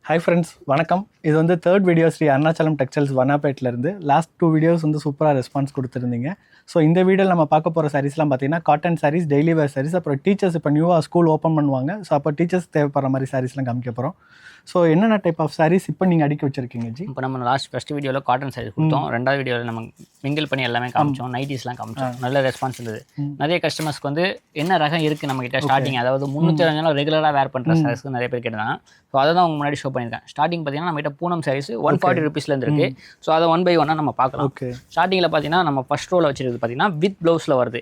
Hi friends, வணக்கம். இது வந்து third video Sri Arunachalam textiles வண்ணாப்பேட்டிலேருந்து. லாஸ்ட் 2 வீடியோஸ் வந்து சூப்பராக ரெஸ்பான்ஸ் கொடுத்துருந்தீங்க. ஸோ இந்த வீடியோவில் நம்ம பார்க்க போகிற சாரீஸ்லாம் பார்த்தீங்கன்னா cotton sarees, daily wear sarees, அப்புறம் டீச்சர்ஸ் இப்போ நியூவாக ஸ்கூல் ஓப்பன் பண்ணுவாங்க. ஸோ அப்போ டீச்சர்ஸ் தேவைப்படுற மாதிரி சாரீஸ்லாம் காமிக்க போகிறோம். ஸோ என்னென்ன டைப் ஆஃப் சாரீஸ் இப்போ நீங்கள் அடிக்க வச்சிருக்கீங்க ஜி? இப்போ நம்ம ஃபஸ்ட் வீடியோவில் காட்டன் சாரீஸ் கொடுத்தோம். ரெண்டாவது வீடியோவில் நம்ம மிங்கிள் பண்ணி எல்லாமே காமிச்சோம், நைட்டிஸ்லாம் காமிச்சோம். நல்ல ரெஸ்பான்ஸ் இருந்தது. நிறைய கஸ்டமர்ஸ்க்கு வந்து என்ன ரகம் இருக்குது நம்மகிட்ட ஸ்டார்டிங், அதாவது 325 ரெகுலராக வேர் பண்ணுற சாரீஸ்க்கு நிறைய பேர் கேட்டாங்க. ஸோ அதை தான் உங்க முன்னாடி ஷோ பண்ணியிருக்கேன். ஸ்டார்டிங் பார்த்தீங்கன்னா நம்மகிட்ட பூனம் சாரீஸ் 140 ருபீஸ்லேருந்து இருக்குது. ஸோ அதை 1 by 1 நம்ம பார்க்கலாம். ஸ்டார்டிங்கில் பார்த்தீங்கன்னா நம்ம ஃபர்ஸ்ட் ரோவில் வச்சிருக்கு பார்த்தீங்கன்னா வித் ப்ளவுஸில் வருது.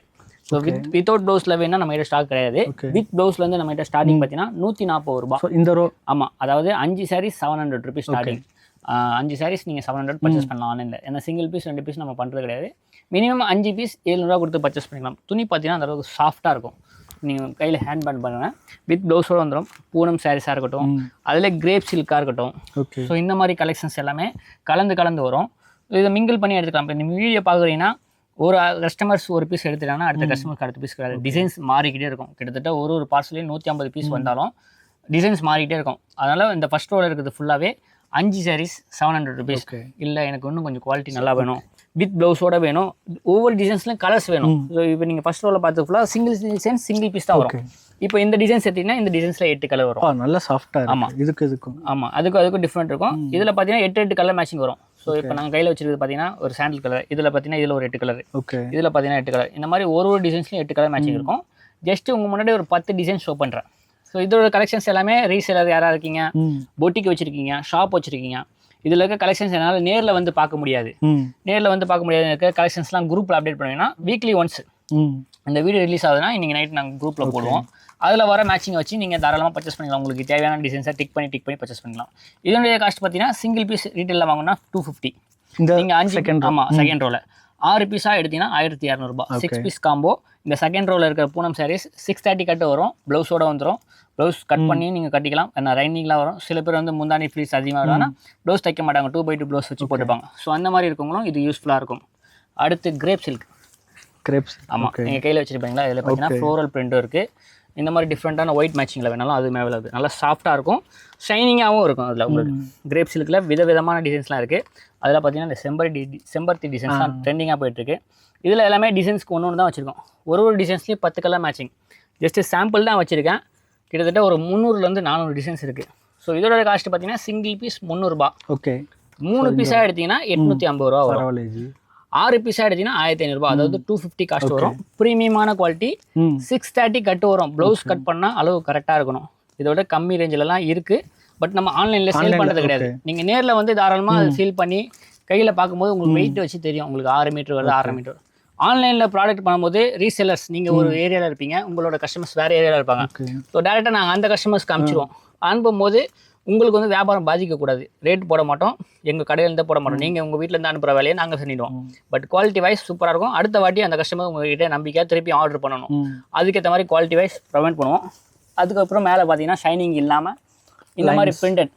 ஸோ வித்தவுட் ப்ளவுஸில் வேணால் நம்ம கிட்ட ஸ்டாக் கிடையாது. வித் ப்ளவுஸ்லேருந்து நம்ம கிட்ட ஸ்டார்டிங் பார்த்தீங்கன்னா 140 ரூபா இந்த ரோ. ஆமாம், அதாவது 5 சாரீஸ் 700 ருபீஸ் ஸ்டார்டிங். 5 சாரீஸ் நீங்கள் 700 பர்ச்சேஸ் பண்ணலாம் ஆன்லைனில். ஏன்னா சிங்கிள் பீஸ் 2 பீஸ் நம்ம பண்ணுறது கிடையாது. மினிமம் 5 பீஸ் 700 கொடுத்து பர்ச்சேஸ் பண்ணிக்கலாம். துணி பார்த்தீங்கன்னா அந்த அளவுக்கு சாஃப்டாக இருக்கும். நீங்கள் கையில் ஹேண்ட் பேண்ட் பண்ணுங்கள். வித் ப்ளவுஸோடு வந்துடும். பூனம் சாரீஸாக இருக்கட்டும், அதில் கிரேப் சில்காக இருக்கட்டும். ஸோ இந்த மாதிரி கலெக்ஷன்ஸ் எல்லாமே கலந்து வரும். இதை மிங்கிள் பண்ணி எடுத்துக்கலாம். இப்போ இந்த வீடியோ பார்க்குறீங்கன்னா ஒரு கஸ்டமர்ஸ் ஒரு பீஸ் எடுத்துட்டாங்கன்னா அடுத்த கஸ்டமருக்கு அடுத்த பீஸ் கிடையாது. டிசைன்ஸ் மாறிக்கிட்டே இருக்கும். கிட்டத்தட்ட ஒரு பார்சலையும் 150 பீஸ் வந்தாலும் டிசைன்ஸ் மாறிக்கிட்டே இருக்கும். அதனால் இந்த ஃபஸ்ட் ரோவில் இருக்கிறது ஃபுல்லாகவே 5 சாரீஸ் 700 ருபீஸ். இல்லை எனக்கு இன்னும் கொஞ்சம் குவாலிட்டி நல்லா வேணும், வித் ப்ளவுஸோட வேணும், ஒவ்வொரு டிசைன்ஸ்லையும் கலர்ஸ் வேணும். ஸோ இப்போ நீங்கள் ஃபஸ்ட் ரோவில் பார்த்து ஃபுல்லாக சிங்கிள் டிசைன் சிங்கிள் பீஸ் தான் வரும். இப்போ இந்த டிசைன்ஸ் எடுத்தீங்கன்னா இந்த டிசைன்ஸில் 8 கலர் வரும். நல்லா சாஃப்டாக. ஆமாம், இதுக்கும் ஆமாம், அதுக்கும் டிஃப்ரெண்ட் இருக்கும். இதில் பார்த்தீங்கன்னா 8 கலர் மேட்சிங் வரும். ஸோ இப்போ நாங்கள் கையில் வச்சிருக்கிறது பார்த்தீங்கன்னா ஒரு சாண்டில் கலர், இதில் பார்த்தீங்கன்னா இதில் ஒரு 8 கலர், இதில் பார்த்தீங்கன்னா 8 கலர். இந்த மாதிரி ஒரு டிசைன்ஸ்லையும் 8 கலர் மேட்சிங் இருக்கும். ஜஸ்ட் உங்கள் முன்னாடி ஒரு 10 டிசைன் ஷோ பண்ணுறேன். ஸோ இதோட கலெக்ஷன்ஸ் எல்லாமே ரீசேலர் யாராக இருக்கீங்க, பொட்டிக்கு வச்சுருக்கீங்க, ஷாப் வச்சுருக்கீங்க, இதில் இருக்க கலெக்ஷன்ஸ் என்னால் நேரில் வந்து பார்க்க முடியாது. இருக்க கலெக்ஷன்ஸ்லாம் குரூப்பில் அப்டேட் பண்ணுவீங்கன்னா வீக்லி ஒன்ஸ் இந்த வீடியோ ரிலீஸ் ஆகுதுன்னா இன்றைக்கி நைட் நாங்கள் குரூப்பில் போடுவோம். அதில் வர மேட்சிங் வச்சு நீங்கள் தாராளமாக பர்ச்சேஸ் பண்ணிக்கலாம். உங்களுக்கு தேவையான டிசைன்ஸை டிக் பண்ணி பர்ச்சேஸ் பண்ணிக்கலாம். இதனுடைய காஸ்ட் பார்த்தீங்கன்னா சிங்கிள் பீஸ் ரீட்டெயிலில் வாங்கினா 250. நீங்கள் 5 ஆமாம் செகண்ட் ரோவில் 6 பீஸாக எடுத்தீங்கன்னா 1200 ரூபா. 6 பீஸ் காம்போ. இந்த செகண்ட் ரோவில் இருக்கிற பூனம் சாரீஸ் 630 கட்டு வரும். ப்ளவுஸோட வந்துடும். ப்ளவுஸ் கட் பண்ணி நீங்கள் கட்டிக்கலாம். ஏன்னா ரைனிங்லாம் வரும். சில பேர் வந்து முந்தானி ஃப்ளீஸ் அதிகமாக வரும்னா ப்ளவுஸ் தைக்க மாட்டாங்க, 2x2 ப்ளவுஸ் வச்சு போட்டுப்பாங்க. ஸோ அந்த மாதிரி இருக்கவங்களும் இது யூஸ்ஃபுல்லாக இருக்கும். அடுத்து கிரேப் சில்க். ஆமாம், நீங்கள் கையில் வச்சுருப்பீங்களா? இதில் பார்த்தீங்கன்னா ஃப்ளோரல் பிரிண்ட்டும் இருக்குது. இந்த மாதிரி டிஃப்ரெண்ட்டான ஒயிட் மேட்சிங்கில் வேணாலும் அதுவுமே அவைலபிள். நல்லா சாஃப்ட்டாக இருக்கும், ஷைனிங்காகவும் இருக்கும். அதில் உங்களுக்கு கிரேப் சில்கில் விதவிதமான டிசைன்ஸ்லாம் இருக்குது. அதில் பார்த்தீங்கன்னா இந்த செம்பருத்தி டிசைன்ஸ்லாம் ட்ரெண்டிங்காக போயிட்டுருக்கு. இதில் எல்லாமே டிசைன்ஸ்க்கு ஒன்று தான் வச்சுருக்கோம். ஒரு டிசைன்ஸ்லேயும் 10 கலர் மேட்சிங். ஜஸ்ட்டு சாம்பிள் தான் வச்சுருக்கேன். கிட்டத்தட்ட ஒரு 300 400 டிசைன்ஸ் இருக்குது. ஸோ இதோட காஸ்ட் பார்த்தீங்கன்னா சிங்கிள் பீஸ் 300 ரூபா. 3 பீஸாக எடுத்திங்கன்னா 850 ரூபா வரும். 6 பீஸாக எடுத்திங்கன்னா 1500 ரூபா. அதாவது 250 காஸ்ட் வரும். ப்ரீமியமான குவாலிட்டி. 630 கட்டு வரும். ப்ளவுஸ் கட் பண்ணால் அளவு கரெக்டாக இருக்கணும். இதோட கம்மி ரேஞ்சிலலாம் இருக்குது. பட் நம்ம ஆன்லைனில் சேல் பண்ணுறது கிடையாது. நீங்கள் நேரில் வந்து தாராளமாக அதை ஃபீல் பண்ணி கையில் பார்க்கும்போது உங்களுக்கு வெயிட் வச்சு தெரியும். உங்களுக்கு 6 மீட்டர் வருது, 6 மீட்டர். ஆன்லைனில் ப்ராடக்ட் பண்ணும்போது ரீசெல்லர்ஸ் நீங்கள் ஒரு ஏரியாவில் இருப்பீங்க, உங்களோட கஸ்டமர்ஸ் வேறு ஏரியாவில் இருப்பாங்க. ஸோ டேரெக்டாக நாங்கள் அந்த கஸ்டமர்ஸ்க்கு அனுப்பிச்சிடுவோம். அனுப்பும்போது உங்களுக்கு வந்து வியாபாரம் பாதிக்கக்கூடாது. ரேட் போட மாட்டோம், எங்கள் கடையிலேருந்து போட மாட்டோம். நீங்கள் உங்கள் வீட்டிலேருந்து அனுப்புகிற வேலையை நாங்கள் செஞ்சிடுவோம். பட் குவாலிட்டி வைஸ் சூப்பராக இருக்கும். அடுத்த வாட்டி அந்த கஸ்டமர் உங்கள்கிட்ட நம்பிக்கையாக திருப்பி ஆர்டர் பண்ணணும். அதுக்கேற்ற மாதிரி குவாலிட்டி வைஸ் ப்ரொவைட் பண்ணுவோம். அதுக்கப்புறம் மேலே பார்த்தீங்கன்னா ஷைனிங் இல்லாமல் இந்த மாதிரி பிரிண்டட்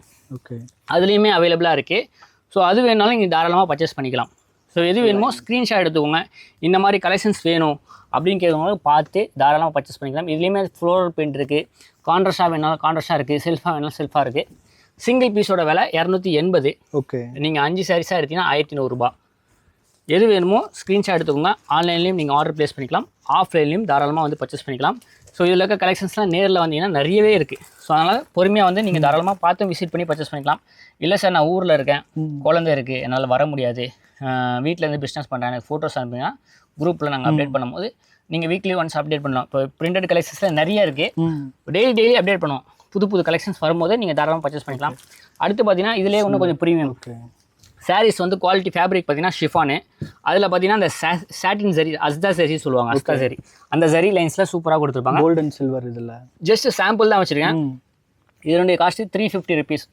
அதுலேயுமே அவைலபிளாக இருக்குது. ஸோ அது வேணாலும் நீங்கள் தாராளமாக பர்ச்சேஸ் பண்ணிக்கலாம். ஸோ எது வேணுமோ ஸ்க்ரீன்ஷாட் எடுத்துக்கோங்க. இந்த மாதிரி கலெக்ஷன்ஸ் வேணும் அப்படின்னு கேட்குறவங்க பார்த்து தாராளமாக பர்ச்சேஸ் பண்ணிக்கலாம். இதுலேயுமே ஃப்ளோரல் பிரிண்ட் இருக்குது. கான்ட்ராஸ்டாக வேணாலும் கான்ட்ராஸ்டாக இருக்குது. செல்ஃபாக வேணாலும் செல்ஃபாக இருக்குது. சிங்கிள் பீஸோட விலை 280. நீங்கள் 5 சாரீஸாக எடுத்தீங்கன்னா 1100 ரூபா. எது வேணுமோ ஸ்க்ரீன்ஷாட் எடுத்துக்கோங்க. ஆன்லைன்லேயும் நீங்கள் ஆர்டர் ப்ளேஸ் பண்ணிக்கலாம், ஆஃப்லைன்லேயும் தாராளமாக வந்து பர்ச்சேஸ் பண்ணிக்கலாம். ஸோ இதில் இருக்க கலெக்ஷன்ஸ்லாம் நேரில் வந்தீங்கன்னா நிறையவே இருக்குது. ஸோ அதனால் பொறுமையாக வந்து நீங்கள் தாராளமாக பார்த்து விசிட் பண்ணி பர்ச்சேஸ் பண்ணிக்கலாம். இல்லை சார் நான் ஊரில் இருக்கேன், குழந்தை இருக்குது, என்னால் வர முடியாது, வீட்டிலேருந்து பிஸ்னஸ் பண்ணுறேன், எனக்கு ஃபோட்டோஸ் அனுப்புங்கன்னா குரூப்பில் நாங்கள் அப்டேட் பண்ணும்போது நீங்கள் வீக்லி ஒன்ஸ் அப்டேட் பண்ணலாம். இப்போ பிரிண்டட் கலெக்ஷன்ஸில் நிறைய இருக்குது. டெய்லி அப்டேட் பண்ணுவோம். புது கலெக்ஷன்ஸ் வரும்போது நீங்கள் தாராளமாக பர்ச்சேஸ் பண்ணிக்கலாம். அடுத்து பார்த்தீங்கன்னா இதிலே இன்னும் கொஞ்சம் ப்ரீமியம் சாரீஸ் வந்து குவாலிட்டி ஃபேப்ரிக் பார்த்தீங்கன்னா ஷிஃபானு. அதில் பார்த்தீங்கன்னா அந்த சாட்டின் சரி, அஸ்தா சரி சொல்லுவாங்க, அஸ்தா சரி, அந்த சரி லைன்ஸில் சூப்பராக கொடுத்துருப்பாங்க. Golden silver. இதில் ஜஸ்ட் சாம்பிள் தான் வச்சுருக்கேன். இதனுடைய காஸ்ட்டு 350 ருபீஸ்.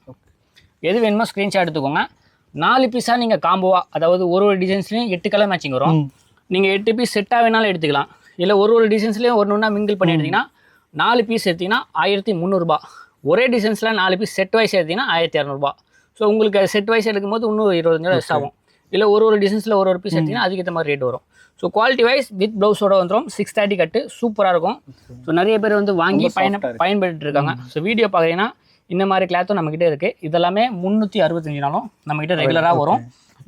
எது வேணுமோ ஸ்க்ரீன்ஷாட் எடுத்துக்கோங்க. 4 பீஸாக நீங்கள் காம்போவாக, அதாவது ஒரு டிசைன்ஸ்லேயும் 8 கலர் மேட்சிங் வரும். நீங்கள் 8 பீஸ் செட்டாக வேணாலும் எடுத்துக்கலாம். இல்லை ஒரு டிசைன்ஸ்லேயும் ஒன்று மிங்கிள் பண்ணி எடுத்திங்கன்னா 4 பீஸ் எடுத்திங்கன்னா 1300 ரூபா. ஒரே டிசைன்ஸில் 4 பீஸ் செட் வைஸ் எடுத்திங்கன்னா 1200 ரூபா. ஸோ உங்களுக்கு செட் வைஸ் எடுக்கும்போது இன்னும் 25 ரூபா ஆகும். இல்லை ஒரு டிசைன்ஸில் ஒரு பீஸ் எடுத்திங்கன்னா அதுக்கேற்ற மாதிரி ரேட் வரும். ஸோ குவாலிட்டி வைஸ் வித் ப்ளவுஸோட வந்துடும். 630 கட்டு சூப்பராக இருக்கும். ஸோ நிறைய பேர் வந்து வாங்கி பயன்படுத்திட்டு இருக்காங்க. ஸோ வீடியோ பார்க்குறீங்கன்னா இந்த மாதிரி கிளாத்தும் நம்மக்கிட்ட இருக்குது. இதெல்லாமே 365 நாளும் நம்மக்கிட்ட ரெகுலராக வரும்.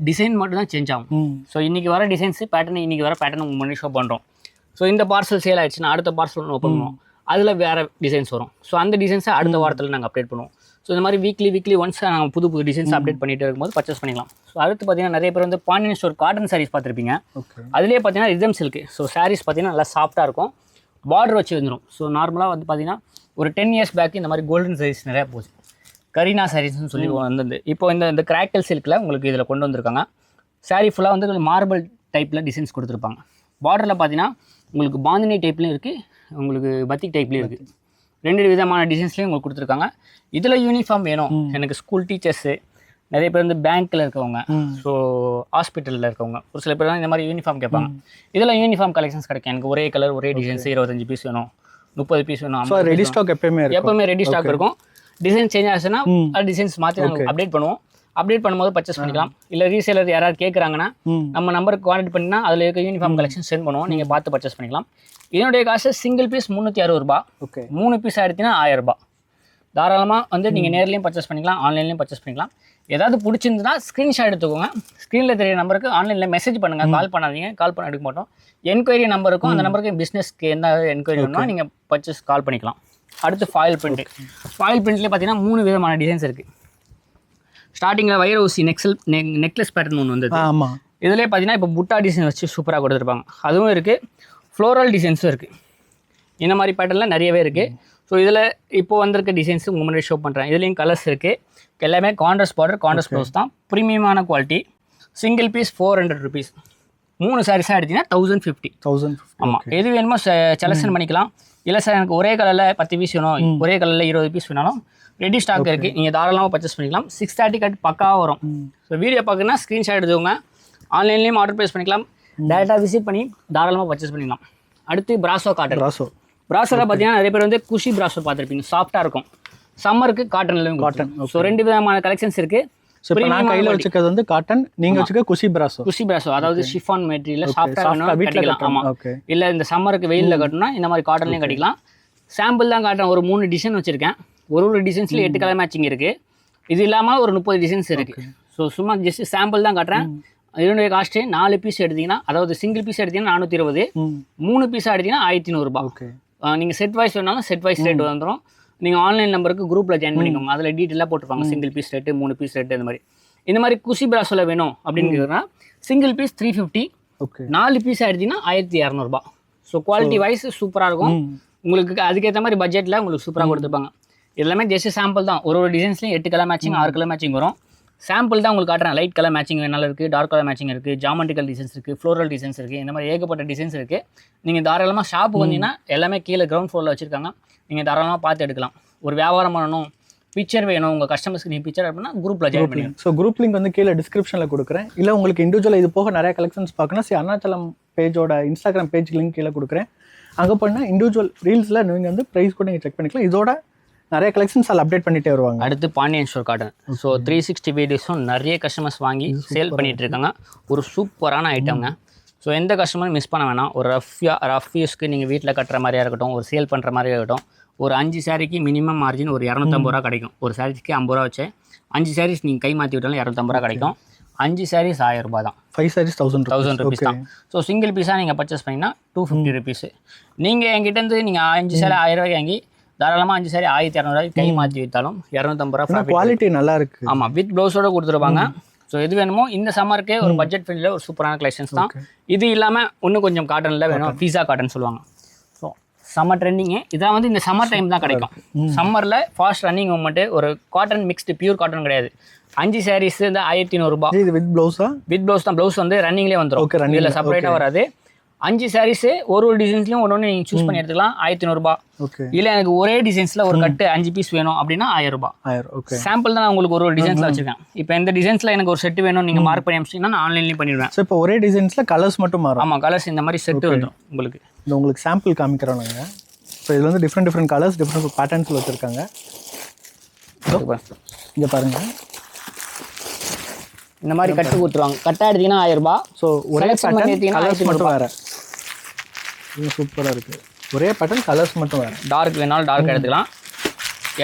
டிசைன் மட்டும் தான் சேஞ்ச் ஆகும். ஸோ இன்றைக்கி வர டிசைன்ஸு பேட்டர்ன் இன்றைக்கி வர பேட்டர்ன் உங்கள் முன்னாடி ஷோ பண்ணுறோம். ஸோ இந்த பார்சல் சேல் ஆயிடுச்சுன்னா அடுத்த பார்சல் ஓப்பன் பண்ணுவோம், அதில் வேறு டிசைன்ஸ் வரும். ஸோ அந்த டிசைன்ஸை அடுத்த வாரத்தில் நாங்கள் அப்டேட் பண்ணுவோம். ஸோ இந்த மாதிரி வீக்லி ஒன்ஸ் நாங்கள் புது டிசைன்ஸ் அப்டேட் பண்ணிட்டு இருக்கும்போது பர்ச்சேஸ் பண்ணிக்கலாம். ஸோ அடுத்து பார்த்தீங்கன்னா நிறைய பேர் வந்து பாண்டியன் ஸ்டோர் காட்டன் சாரீஸ் பார்த்துருப்பீங்க. அதுலேயே பார்த்தீங்கன்னா ரிதம் சில்க். ஸோ சாரீஸ் பார்த்தீங்கன்னா நல்லா சாஃப்ட்டாக இருக்கும், பார்டர் வச்சு வந்துடும். ஸோ நார்மலாக வந்து பார்த்தீங்கன்னா ஒரு 10 years பேக் இந்த மாதிரி கோல்டன் சாரீஸ் நிறையா போச்சு. கரீனா சாரீஸ்னு சொல்லி வந்து இப்போ இந்த கிராக்கல் சில்கில் உங்களுக்கு இதில் கொண்டு வந்திருக்காங்க. சாரீ ஃபுல்லாக வந்து மார்பிள் டைப்பில் டிசைன்ஸ் கொடுத்துருப்பாங்க. பார்டரில் பார்த்தீங்கன்னா உங்களுக்கு பாந்தினி டைப்லேயும் இருக்குது, உங்களுக்கு பத்திக் டைப்லேயும் இருக்குது. 2 விதமான டிசைன்ஸ்லேயும் உங்களுக்கு கொடுத்துருக்காங்க. இதில் யூனிஃபார்ம் வேணும் எனக்கு, ஸ்கூல் டீச்சர்ஸு, நிறைய பேர் வந்து பேங்க்கில் இருக்கவங்க, ஸோ ஹாஸ்பிட்டலில் இருக்கவங்க, ஒரு சில பேர் தான் இந்த மாதிரி யூனிஃபார்ம் கேட்பாங்க. இதில் யூனிஃபார்ம் கலெக்ஷன்ஸ் கிடைக்கும். எனக்கு ஒரே கலர் ஒரே டிசைன்ஸ் 25 பீஸ் வேணும், 30 பீஸ் வேணும். ரெடி ஸ்டாக் எப்பவுமே ரெடி ஸ்டாக் இருக்கும். டிசைன் சேஞ்ச் ஆச்சுன்னா டிசைன்ஸ் மாற்றி நாங்கள் அப்டேட் பண்ணுவோம். அப்டேட் பண்ணும்போது பர்ச்சேஸ் பண்ணிக்கலாம். இல்லை ரீசேலர் யாராவது கேட்குறாங்கன்னா நம்ம நம்பருக்கு கான்டெக்ட் பண்ணினா அதில் இருக்க யூனிஃபார்ம் கலெக்ஷன் சென்ட் பண்ணுவோம், நீங்கள் பார்த்து பர்ச்சேஸ் பண்ணிக்கலாம். இதனுடைய காசு சிங்கிள் பீஸ் 360 ரூபா. 3 பீஸ் ஆகிடுச்சுன்னா 1000 ரூபா. தாராளமாக வந்து நீங்கள் நேர்லேயும் பர்ச்சேஸ் பண்ணிக்கலாம், ஆன்லைன்லேயும் பர்ச்சேஸ் பண்ணிக்கலாம். ஏதாவது பிடிச்சிருந்துன்னா ஸ்க்ரீன்ஷாட் எடுத்துக்கோங்க. ஸ்க்ரீனில் தெரிய நம்பருக்கு ஆன்லைனில் மெசேஜ் பண்ணுங்கள், கால் பண்ணாதீங்க, கால் பண்ண எடுக்க மாட்டோம். என்கொயரி நம்பருக்கும் அந்த நம்பருக்கு பிஸ்னஸ்க்கு எந்த என்கொயரி வேணும்னா நீங்கள் பர்ச்சேஸ் கால் பண்ணிக்கலாம். அடுத்து ஃபாயில் பிரிண்ட். ஃபாயில் பிரிண்ட்லேயே பார்த்தீங்கன்னா 3 விதமான டிசைன்ஸ் இருக்குது. ஸ்டார்டிங்கில் வைர ஊசி நெக்லஸ் பேட்டர்ன் ஒன்று வந்தது. ஆமாம், இதுலேயே பார்த்தீங்கன்னா இப்போ புட்டா டிசைன் வச்சு சூப்பராக கொடுத்துருப்பாங்க. அதுவும் இருக்குது, ஃப்ளோரல் டிசைன்ஸும் இருக்குது. இந்த மாதிரி பேட்டர்னில் நிறையவே இருக்குது. ஸோ இதில் இப்போ வந்திருக்க டிசைன்ஸ் உங்கள் முன்னாடி ஷோ பண்ணுறேன். இதுலேயும் கலர்ஸ் இருக்குது. எல்லாமே கான்ட்ராஸ்ட் பார்டர், கான்ட்ராஸ்ட் ப்ளவுஸ் தான், ப்ரீமியமான குவாலிட்டி. Single piece 400 rupees. 3 சாரீஸாக எடுத்திங்கன்னா 1050. ஆமாம், எது வேணுமோ செலக்ஷன் பண்ணிக்கலாம். இல்லை சார் எனக்கு ஒரே கலரில் 10 பீஸ் வேணும், ஒரே கலரில் 20 பீஸ் வேணாலும் ரெடி ஸ்டாக் இருக்குது, நீங்கள் தாராளமாக பர்ச்சேஸ் பண்ணிக்கலாம். 630 கட் பக்காவாக வரும். ஸோ வீடியோ பார்க்குன்னா ஸ்க்ரீன்ஷாட் எடுத்துக்கோங்க. ஆன்லைன்லேயும் ஆர்டர் ப்ளேஸ் பண்ணிக்கலாம், டேரெக்டாக விசிட் பண்ணி தாராளமாக பர்ச்சேஸ் பண்ணிக்கலாம். அடுத்து பிராசோ காட்டன். பிராசோவில் பார்த்தீங்கன்னா நிறைய பேர் வந்து குஷி பிராசோ பார்த்துருப்பீங்க, சாஃப்ட்டாக இருக்கும். சம்மருக்கு காட்டன்லையும் காட்டன். ஸோ 2 விதமான கலெக்ஷன்ஸ் இருக்குது. நான் கையில் வச்சுக்கிறது வந்து காட்டன், நீங்கள் வச்சுக்க குஷி பிராசோ, அதாவது ஷிஃபான் மெட்டீரியல் சாஃப்டாக கட்டிக்கலாம். ஆமாம், இல்லை இந்த சம்மருக்கு வெயிலில் கட்டணும்னா இந்த மாதிரி காட்டன்லேயும் கட்டிக்கலாம். சாம்பிள் தான் காட்டுறேன், ஒரு 3 டிசைன் வச்சுருக்கேன். ஒரு டிசைன்ஸில் 8 கலர் மேட்சிங் இருக்குது. இது இல்லாமல் ஒரு 30 டிசைன்ஸ் இருக்குது. ஸோ சும்மா ஜஸ்ட் சாம்பிள் தான் காட்டுறேன். இதனுடைய காஸ்ட்டு 4 பீஸ் எடுத்தீங்கன்னா, அதாவது சிங்கிள் பீஸ் எடுத்தீங்கன்னா 420, 3 பீஸாக எடுத்தீங்கன்னா 1100 ரூபா. நீங்கள் செட் வைஸ் வேணாலும் செட் வைஸ் ரேட் வந்துடும். நீங்கள் ஆன்லைன் நம்பருக்கு குரூப்பில் ஜாயின் பண்ணிக்கோங்க, அதில் டீட்டெயிலாக போட்டுருப்பாங்க. Single piece rate, 3 piece rate, இந்த மாதிரி குஷி பிராஸோவில் வேணும் அப்படின்னு கேட்குறா சிங்கிள் பீஸ் 350, 4 பீஸ் ஆகிடுச்சிங்கன்னா 1200 ரூபா. ஸோ குவாலிட்டி வைஸ் சூப்பராக இருக்கும். உங்களுக்கு அதுக்கேற்ற மாதிரி பட்ஜெட்டில் உங்களுக்கு சூப்பராக கொடுத்துருப்பாங்க. எல்லாமே ஜஸ்ட் சாம்பிள் தான். ஒரு டிசைன்ஸ்லையும் 8 கலர் மேட்சிங், 6 கலர் மேட்சிங் வரும். சாம்பிள் தான் உங்களுக்கு காட்டுறேன். லைட் கலர் மேட்சிங் வேணாலும் இருக்குது, டார்க் கலர் மேட்சிங் இருக்குது, ஜாமெட்ரிக்கல் டிசைன்ஸ் இருக்குது, ஃப்ளோரல் டிசைன்ஸ் இருக்குது. இந்த மாதிரி ஏகப்பட்ட டிசைன்ஸ் இருக்குது. நீங்கள் தாராளமாக ஷாப்பு வந்தீங்கன்னா எல்லாமே கீழே கிரவுண்ட் ஃப்ளோரில் வச்சுருக்காங்க. நீங்கள் தாராளமாக பார்த்து எடுக்கலாம். ஒரு வியாபாரம் பண்ணணும், பிக்சர் வேணும் உங்கள் கஸ்டமர்ஸ்க்கு, நீங்கள் பிக்சர் அப்படின்னா குரூப்பில் ஜாயின் பண்ணுங்க. ஸோ குரூப் லிங்க் வந்து கீழே டிஸ்கிரிப்ஷனில் கொடுக்குறேன். இல்லை உங்களுக்கு இண்டிவிஜுவலாக இது போக நிறைய கலெக்ஷன்ஸ் பார்க்கணும், அருணாச்சலம் பேஜோட இன்ஸ்டாகிராம் பேஜ் லிங்க் கீழே கொடுக்குறேன். அங்கே பண்ணால் இண்டிவிஜுவல் ரீல்ஸில் நீங்கள் வந்து ப்ரைஸ் கூட நீங்கள் செக் பண்ணிக்கலாம். இதோட நிறைய கலெக்ஷன்ஸ் அதில் அப்டேட் பண்ணிகிட்டே வருவாங்க. அடுத்து பாண்டியன் ஸ்டோர் காட்டன். ஸோ 360 வீடியோஸும் நிறைய கஸ்டமர்ஸ் வாங்கி சேல் பண்ணிகிட்டு இருக்காங்க. ஒரு சூப்பரான ஐட்டம்ங்க. ஸோ எந்த கஸ்டமரும் மிஸ் பண்ண வேணாம். ஒரு ரஃப் யூஸ்க்கு நீங்கள் வீட்டில் கட்டுற மாதிரியாக இருக்கட்டும், ஒரு சேல் பண்ணுற மாதிரியாக இருக்கட்டும். ஒரு 5 சாரிக்கு மினிமம் மார்ஜின் ஒரு 250 ரூபா கிடைக்கும். ஒரு சாரிக்கு 50 ரூபா வச்சு 5 சாரீஸ் நீங்கள் கை மாற்றி விட்டாலும் 250 ரூபா கிடைக்கும். 5 சாரீஸ் 1000 ரூபா தான். 5 சாரீஸ் 1000 ருபீஸ் தான். ஸோ சிங்கிள் பீஸாக நீங்கள் பர்ச்சேஸ் பண்ணிங்கன்னா 250 ருபீஸு. நீங்கள் என்கிட்டேருந்து நீங்கள் 5 சாரி 1000 ரூபாய்க்கு வாங்கி தாராளமாக 5 சாரி 1200 ரூபாய்க்கு கை மாற்றி விற்றாலும் 250 ரூபா. குவாலிட்டி நல்லா இருக்குது. ஆமாம், வித் ப்ளவுஸோடு கொடுத்துருப்பாங்க. ஸோ எது வேணுமோ இந்த சம்மருக்கே ஒரு பட்ஜெட் ஃப்ரெண்ட்லியில் ஒரு சூப்பரான கலெக்ஷன்ஸ் தான். இது இல்லாமல் இன்னும் கொஞ்சம் காட்டனில் வேணும், பீஸா காட்டன் சொல்லுவாங்க. ஸோ சம்மர் ட்ரெண்டிங்கு இதான் வந்து இந்த சம்மர் டைம் தான் கிடைக்கும். சம்மரில் ஃபாஸ்ட் ரன்னிங் மூமெண்ட்டு. ஒரு காட்டன் மிக்ஸ்டு பியூர் காட்டன் கிடையாது. 5 சாரீஸ் இந்த 1500 ரூபா. இது வித் ப்ளவுஸா? வித் ப்ளவுஸ் தான். ப்ளவுஸ் வந்து ரன்னிங்லேயே வந்துடும், இதில் செப்பரேட்டாக வராது. 5 சாரீஸு ஒரு டிசைன்ஸ்லையும் ஒன்று நீங்கள் சூஸ் பண்ணி எடுத்துக்கலாம். 1500 ரூபா. இல்லை எனக்கு ஒரே டிசைன்ஸில் ஒரு கட்டு 5 பீஸ் வேணும் அப்படின்னா 1000 ரூபா. சாம்பிள் தான் நான் உங்களுக்கு ஒரு டிசைன்ஸில் வச்சுருக்கேன். இப்போ இந்த டிசைன்ஸில் எனக்கு ஒரு செட்டு வேணும் நீங்கள் மார்க் பண்ணி அனுப்பிச்சிங்கன்னா நான் ஆன்லைன்லேயும் பண்ணிடுவேன். ஸோ இப்போ ஒரே டிசைன்ஸில் கலர்ஸ் மட்டும் மாறும். ஆமாம், கலர்ஸ் இந்த மாதிரி செட்டு வந்துடும் உங்களுக்கு. இந்த உங்களுக்கு சாம்பிள் காமிக்கிறோம் நாங்கள். ஸோ இதில் வந்து டிஃப்ரெண்ட் கலர்ஸ், டிஃப்ரெண்ட் பேட்டர்ன்ஸில் வச்சுருக்காங்க. இங்கே பாருங்கள், இந்த மாதிரி கட்டு கொடுத்துருவாங்க. கட்டாக எடுத்தீங்கன்னா 1000 ரூபா. ஸோ ஒரே பேட்டர்ன் கலர்ஸ் மட்டும் வேறு. இது சூப்பராக இருக்குது. ஒரே பேட்டர்ன் கலர்ஸ் மட்டும் வேறு. டார்க் வேணாலும் டார்க் எடுத்துக்கலாம்.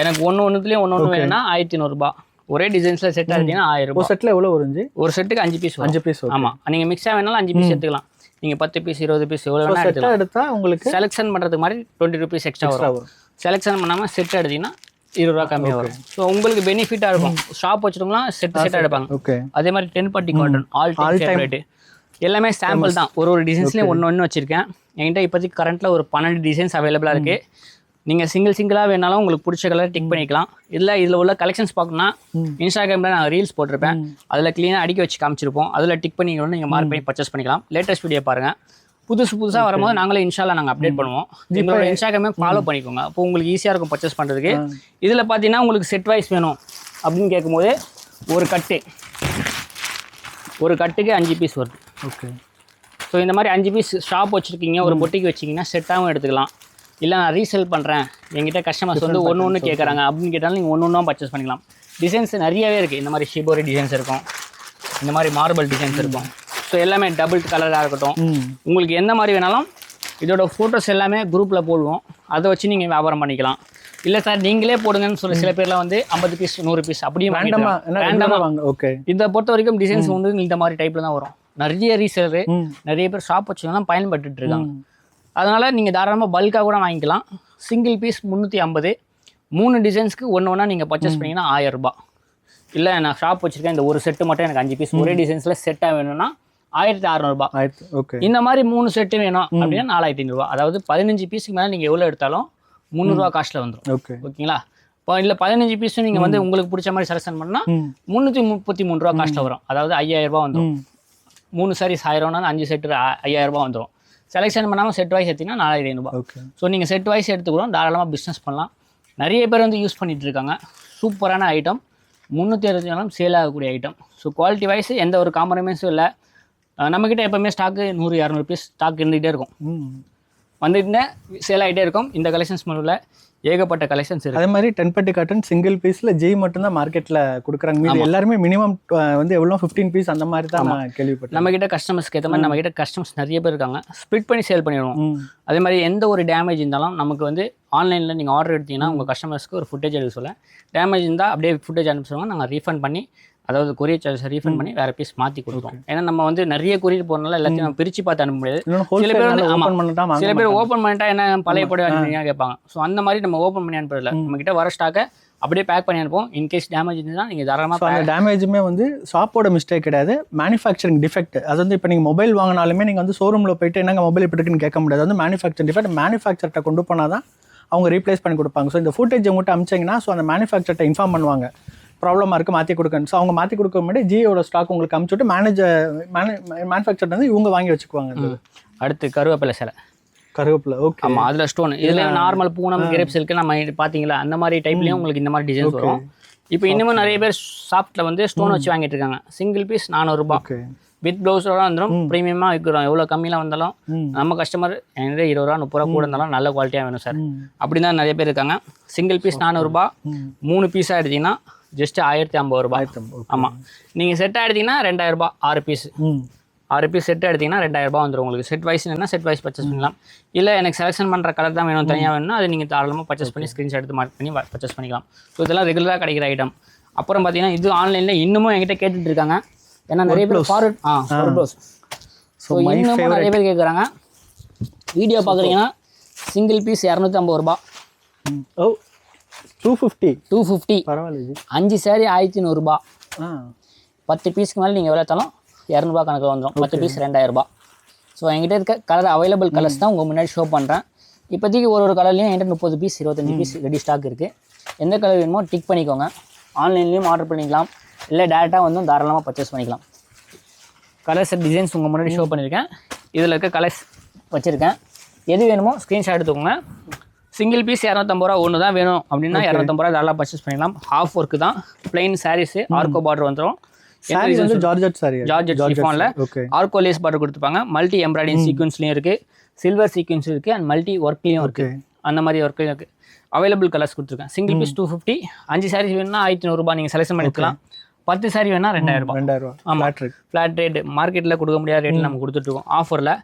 எனக்கு ஒன்றுத்துலேயும் ஒன்று வேணும்னா 1100 ரூபாய். ஒரே டிசைன்ஸில் செட் ஆகிட்டீங்கன்னா 1000 ரூபாய். ஒரு செட்டில் எவ்வளோ வருது? ஒரு செட்டுக்கு 5 பீஸ். 5 பீஸ். ஆமாம், நீங்கள் மிக்ஸாக வேணாலும் 5 பீஸ் எடுத்துக்கலாம். நீங்கள் 10 பீஸ் 20 பீஸ் எவ்வளோ வேணால் எடுத்தால் உங்களுக்கு செலெக்ஷன் பண்ணுறதுக்கு மாதிரி 20 ரூபீஸ் எக்ஸ்ட்ரா வரும். செலெக்ஷன் பண்ணாமல் செட் எடுத்தீங்கன்னா 20 ரூபா கம்மியாக வரும். ஸோ உங்களுக்கு பெனிஃபிட்டாக இருக்கும். ஷாப் வச்சுருக்கலாம் செட்டாக எடுப்பாங்க. அதே மாதிரி 10 பட்டி காட்டன் ஆல் ஃபேவரேட். எல்லாமே சாம்பிள் தான். ஒரு டிசைன்ஸ்லேயும் ஒன்று வச்சுருக்கேன். என்கிட்ட இப்போதைக்கு கரண்ட்டில் ஒரு 12 டிசைன்ஸ் அவைலபிளாக இருக்குது. நீங்கள் சிங்கிளாக வேணாலும் உங்களுக்கு பிடிச்ச கலர் டிக் பண்ணிக்கலாம். இதில் உள்ள கலெக்ஷன்ஸ் பார்க்கணும்னா இன்ஸ்டாகிராமில் நான் ரீல்ஸ் போட்டிருப்பேன். அதில் க்ளீனாக அடுக்கி வச்சு காமிச்சிருப்போம். அதில் டிக் பண்ணிக்கணும், நீங்கள் மார்க் பண்ணி பர்ச்சேஸ் பண்ணிக்கலாம். லேட்டஸ்ட் வீடியோ பாருங்கள். புதுசாக வரும்போது நாங்களே நாங்கள் அப்டேட் பண்ணுவோம். எங்களோட இன்ஸ்டாகிராமே ஃபாலோ பண்ணிக்கோங்க. அப்போ உங்களுக்கு ஈஸியாக இருக்கும் பர்ச்சேஸ் பண்ணுறதுக்கு. இதில் பார்த்தீங்கன்னா உங்களுக்கு செட் வைஸ் வேணும் அப்படின்னு கேட்கும்போது ஒரு கட்டுக்கு 5 பீஸ் வருது. ஓகே. ஸோ இந்த மாதிரி 5 பீஸ் ஷாப் வச்சுருக்கீங்க, ஒரு பொட்டிக்கு வச்சிங்கன்னா செட்டாகவும் எடுத்துக்கலாம். இல்லை நான் ரீசேல் பண்ணுறேன், எங்கிட்ட கஸ்டமர்ஸ் வந்து ஒன்று கேட்குறாங்க அப்படின்னு கேட்டாலும் நீங்கள் ஒன்று பர்ச்சேஸ் பண்ணிக்கலாம். டிசைன்ஸ் நிறையவே இருக்குது. இந்த மாதிரி ஷிபோரி டிசைன்ஸ் இருக்கும், இந்த மாதிரி மார்பிள் டிசைன்ஸ் இருக்கும். ஸோ எல்லாமே டபுள் கலராக இருக்கட்டும். உங்களுக்கு எந்த மாதிரி வேணாலும் இதோட ஃபோட்டோஸ் எல்லாமே குரூப்பில் போடுவோம். அதை வச்சு நீங்கள் வியாபாரம் பண்ணிக்கலாம். இல்லை சார் நீங்களே போடுங்கன்னு சொல்லி சில பேர்லாம் வந்து 50 பீஸ் 100 பீஸ் அப்படியும் வாங்க. ஓகே. இதை பொறுத்த வரைக்கும் டிசைன்ஸ் வந்து இந்த மாதிரி டைப்பில் தான் வரும். நிறைய ரீசேலரு நிறைய பேர் ஷாப் வச்சுக்கலாம் பயன்பட்டு இருக்காங்க. அதனால் நீங்கள் தாராளமாக பல்காக கூட வாங்கிக்கலாம். Single piece 350. 3 டிசைன்ஸ்க்கு ஒன்று நீங்கள் பர்ச்சேஸ் பண்ணிங்கன்னா 1000 ரூபாய். இல்லை நான் ஷாப் வச்சுருக்கேன், இந்த ஒரு செட்டு மட்டும் எனக்கு 5 பீஸ் ஒரே டிசைன்ஸில் செட்டாக வேணும்னா 1600 ரூபாய். ஓகே. இந்த மாதிரி 3 செட்டு வேணும் அப்படின்னா 4500 ரூபா. அதாவது 15 பீஸுக்கு மேலே நீங்கள் எவ்வளோ எடுத்தாலும் 300 ரூபா காஸ்ட்டில் வந்துடும். ஓகேங்களா? இப்போ இல்லை 15 பீஸும் நீங்கள் வந்து உங்களுக்கு பிடிச்ச மாதிரி செலக்ஷன் பண்ணால் 333 ரூபா காஸ்ட்டில் வரும். அதாவது 5000 ரூபா வந்துடும். 3 சாரீஸ் 1000 5 செட்டு 5000 ரூபா வந்துடும். செலெக்ஷன் பண்ணாமல் செட் வைஸ் எடுத்திங்கன்னா 4500 ரூபாய். ஸோ நீங்கள் செட் வைஸ் எடுத்துக்கூட தாராளமாக பிஸ்னஸ் பண்ணலாம். நிறைய பேர் வந்து யூஸ் பண்ணிகிட்டு இருக்காங்க. சூப்பரான ஐட்டம், 360 சேல் ஆகக்கூடிய ஐட்டம். ஸோ குவாலிட்டி வைஸ் எந்த ஒரு காம்ப்ரமைஸும் இல்லை. நம்மக்கிட்ட எப்போவுமே ஸ்டாக்கு 100-200 பீஸ் ஸ்டாக் இருந்துகிட்டே இருக்கும். வந்துட்டு சேல் ஆகிட்டே இருக்கும். இந்த கலெக்ஷன்ஸ் மட்டும் ஏகப்பட்ட கலெக்ஷன்ஸ் இருக்குது. அதே மாதிரி 10 பட்டி காட்டன் சிங்கிள் பீஸில் ஜெய் மட்டும்தான் மார்க்கெட்டில் கொடுக்குறாங்க. மீது எல்லாருமே மினிமம் வந்து எவ்வளோ 15 பீஸ் அந்த மாதிரி தான் நான் கேள்விப்பட்டேன். நம்மக்கிட்ட கஸ்டமர்ஸ்க்கு ஏற்ற மாதிரி நம்மக்கிட்ட கஸ்டமர்ஸ் நிறைய பேர் இருக்காங்க. ஸ்ப்ளிட் பண்ணி சேல் பண்ணிடுவோம். அதே மாதிரி எந்த ஒரு டேமேஜ் இருந்தாலும் நமக்கு வந்து ஆன்லைனில் நீங்கள் ஆர்டர் எடுத்தீங்கன்னா உங்கள் கஸ்டமர்ஸ்க்கு ஒரு ஃபுட்டேஜ் எடுக்க சொல்ல, டேமேஜ் இருந்தால் அப்படியே ஃபுட்டேஜ் அனுப்பிச்சுவாங்க. நாங்கள் ரீஃபண்ட் பண்ணி, அதாவது கொரியர் சார்ஜஸ் ரீஃபண்ட் பண்ணி வேறு பீஸ் மாற்றி கொடுக்குறோம். ஏன்னா நம்ம வந்து நிறைய கொரியர் போகிறனால எல்லாத்தையும் நம்ம பிரித்து பார்த்து அனுப்ப முடியாது. சில பேர் வந்து சில பேர் ஓப்பன் பண்ணிட்டா என்ன பழைய படம் அனுப்பிங்க கேட்பாங்க. ஸோ அந்த மாதிரி நம்ம ஓப்பன் பண்ணி அனுப்புறதில்ல. நம்மக்கிட்ட வர ஸ்டாக்கை அப்படியே பேக் பண்ணி அனுப்போம். இன்கேஸ் டேமேஜ் இருந்தால் நீங்கள் தாராளமாக. அந்த டேமேஜுமே வந்து ஷாப்போட மிஸ்டேக் கிடையாது, மேனுஃபேக்சரிங் டிஃபெக்ட். அது வந்து இப்போ நீங்கள் மொபைல் வாங்கினாலுமே நீங்கள் வந்து ஷோரூமில் போயிட்டு என்னங்க மொபைல் இப்படி இருக்குன்னு கேட்க முடியாது. வந்து மேனுஃபேக்சர் டிஃபெக்ட். மேனுஃபேக்சர்கிட்ட கொண்டு போனால் தான் அவங்க ரீப்ளேஸ் பண்ணி கொடுப்பாங்க. ஸோ இந்த ஃபுட்டேஜ் உங்கள்கிட்ட அமிச்சிங்கன்னா ஸோ அந்த மேனுஃபேக்சர்கிட்ட இன்ஃபார்ம் பண்ணுவாங்க ப்ராப்ளமாக இருக்குது மாற்றி கொடுக்கணும். ஸோ அவங்க மாற்றி கொடுக்க முன்னாடி ஜியோட ஸ்டாக் உங்களுக்கு அமுச்சுட்டு மேனுஃபேக்சர் வந்து இவங்க வாங்கி வச்சுக்குவாங்க. அடுத்து கருவேப்பிலை சிலை. கருவேப்பிலை. ஓகே. ஆமாம், அதில் ஸ்டோன். இதில் நார்மல் பூனம் கிரேப் சில்க்கு நம்ம பார்த்தீங்களா அந்த மாதிரி டைப்லேயும் உங்களுக்கு இந்த மாதிரி டிசைன்ஸ் வரும். இப்போ இன்னமும் நிறைய பேர் ஷாப்பில் வந்து ஸ்டோன் வச்சு வாங்கிட்டு இருக்காங்க. சிங்கிள் பீஸ் 400 ரூபாய். வித் ப்ளவுஸோட வந்துடும். ப்ரீமியமாக விற்கிறோம். எவ்வளோ கம்மியில் வந்தாலும் நம்ம கஸ்டமர் என்கிட்ட 20 ரூபா 30 ரூபா கூட இருந்தாலும் நல்ல குவாலிட்டியாக வேணும் சார் அப்படி தான் நிறைய பேர் இருக்காங்க. சிங்கிள் பீஸ் 400 ரூபாய். 3 பீஸாக எடுத்திங்கன்னா ஜஸ்ட் 1050 ரூபாய். ஆமாம், நீங்கள் செட்டாக எடுத்திங்கன்னா 2000 ரூபாய். 6 பீஸ் 6 பீஸ் செட் எடுத்திங்கன்னா 2000 ரூபாய் வந்துடும் உங்களுக்கு. செட் வைஸ் என்ன செட் வைஸ் பர்ச்சேஸ் பண்ணலாம். இல்லை எனக்கு செலெக்ஷன் பண்ணுற கலர் தான் வேணும் தனியாக வேணும்னா அது நீங்கள் தாராளமாக பர்ச்சேஸ் பண்ணி ஸ்க்ரீன்ஷாட் எடுத்து மார்க் பண்ணி பர்ச்சேஸ் பண்ணிக்கலாம். ஸோ இதெல்லாம் ரெகுலராக கிடைக்கிற ஐட்டம். அப்புறம் பார்த்தீங்கன்னா இது ஆன்லைனில் இன்னமும் என்கிட்ட கேட்டுட்டு இருக்காங்க. ஏன்னா நிறைய பேர் ஃபார்வர்ட் ப்ளவுஸ். ஸோ இன்னமும் நிறைய பேர் கேட்குறாங்க. வீடியோ பார்க்குறீங்கன்னா சிங்கிள் பீஸ் 250 ரூபாய். 250 பரவாயில்ல. 5 சாரி 1100 ரூபாய். 10 பீஸ்க்கு மேலே நீங்கள் எவ்வளோ எடுத்தாலும் 200 ரூபாய் கணக்கில் வந்துடும். 10 பீஸ் 2000 ரூபாய். ஸோ என்கிட்ட இருக்க கலர் அவைலபிள் கலர்ஸ் தான் உங்கள் முன்னாடி ஷோ பண்ணுறேன். இப்போதைக்கு ஒரு கலர்லேயும் என்கிட்ட 30 பீஸ் 25 பீஸ் ரெடி ஸ்டாக் இருக்குது. எந்த கலர் வேணுமோ டிக் பண்ணிக்கோங்க. ஆன்லைன்லேயும் ஆர்டர் பண்ணிக்கலாம், இல்லை டேரெக்டாக வந்து தாராளமாக பர்ச்சேஸ் பண்ணிக்கலாம். கலர்ஸ் டிசைன்ஸ் உங்கள் முன்னாடி ஷோ பண்ணியிருக்கேன். இதில் இருக்க கலர்ஸ் வச்சுருக்கேன். எது வேணுமோ ஸ்க்ரீன்ஷாட் எடுத்துக்கோங்க. சிங்கிள் பீஸ் 250 ரூபா ஒன்று தான் வேணும் அப்படின்னா 250 ரூபா தாராளமாக பர்ச்சேஸ் பண்ணிக்கலாம். ஹாஃப் ஒர்க்கு தான், பிளைன் சாரீஸு, ஆர்கோ பார்டர் வந்துடும். ஜார்ஜெட் ஷிஃபானில் ஆர்கோ லேஸ் பார்டர் கொடுத்துருப்பாங்க. மல்டி எம்ப்ராய்டிங் சீக்வன்ஸ்லையும் இருக்குது, சில்வர் சீக்வன்ஸ் இருக்குது, அண்ட் மல்டி ஒர்க்லேயும் இருக்குது. அந்த மாதிரி ஒர்க்லையும் இருக்குது. அவைலபிள் கலர்ஸ் கொடுத்துருக்கேன். Single piece 250. 5 சாரீஸ் வேணும்னா 1500 ரூபாய் நீங்கள் செலக்ஷன் பண்ணிக்கலாம். 10 சாரி வேணா 2000 ரூபாய். ஆமாம், ஃப்ளாட் ரேட். மார்க்கெட்டில் கொடுக்க முடியாத ரேட்டில் நம்ம கொடுத்துட்ருக்கோம் ஆஃபரில்.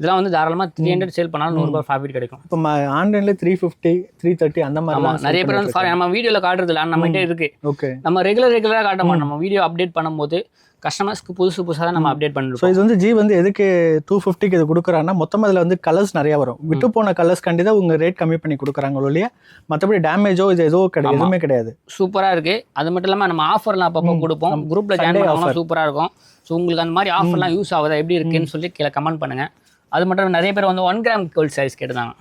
இதெல்லாம் வந்து தாராளமாக 300 சேல் பண்ணாலும் 100 ரூபாய் ப்ராஃபிட் கிடைக்கும். இப்போ ஆன்லைனில் 350 330 அந்த மாதிரி. ஆமாம், நிறைய பேர் வந்து நம்ம வீடியோவில் காட்டுறது இல்லை, நம்மகிட்ட இருக்கு. ஓகே, நம்ம ரெகுலராக காட்ட மாட்டோம். நம்ம வீடியோ அப்டேட் பண்ணும்போது கஸ்டமர்ஸ்க்கு புதுசாக தான் நம்ம அப்டேட் பண்ணிருக்கோம். ஸோ இது வந்து ஜி வந்து எதுக்கு 250க்கு இது கொடுக்குறாங்கன்னா, மொத்தமாக இதில் வந்து கலர்ஸ் நிறையா வரும். விட்டு போன கலர்ஸ் கண்டி தான் உங்கள் ரேட் கம்மி பண்ணி கொடுக்குறாங்க இல்லையா, மற்றபடி டேமேஜோ இது எதுவுமே கிடையாது. சூப்பராக இருக்குது. அது மட்டும் இல்லாமல் நம்ம ஆஃபர்லாம் அப்பப்போ கொடுப்போம். குரூப்பில் ஜாயின் பண்ணாலும் சூப்பராக இருக்கும். ஸோ உங்களுக்கு அந்த மாதிரி ஆஃபர்லாம் யூஸ் ஆகுதா, எப்படி இருக்குன்னு சொல்லி கீழே கமெண்ட் பண்ணுங்கள். அது மட்டும் நிறைய பேர் வந்து 1 கிராம் கோல்ட் சாரீஸ் கேட்டுதாங்க.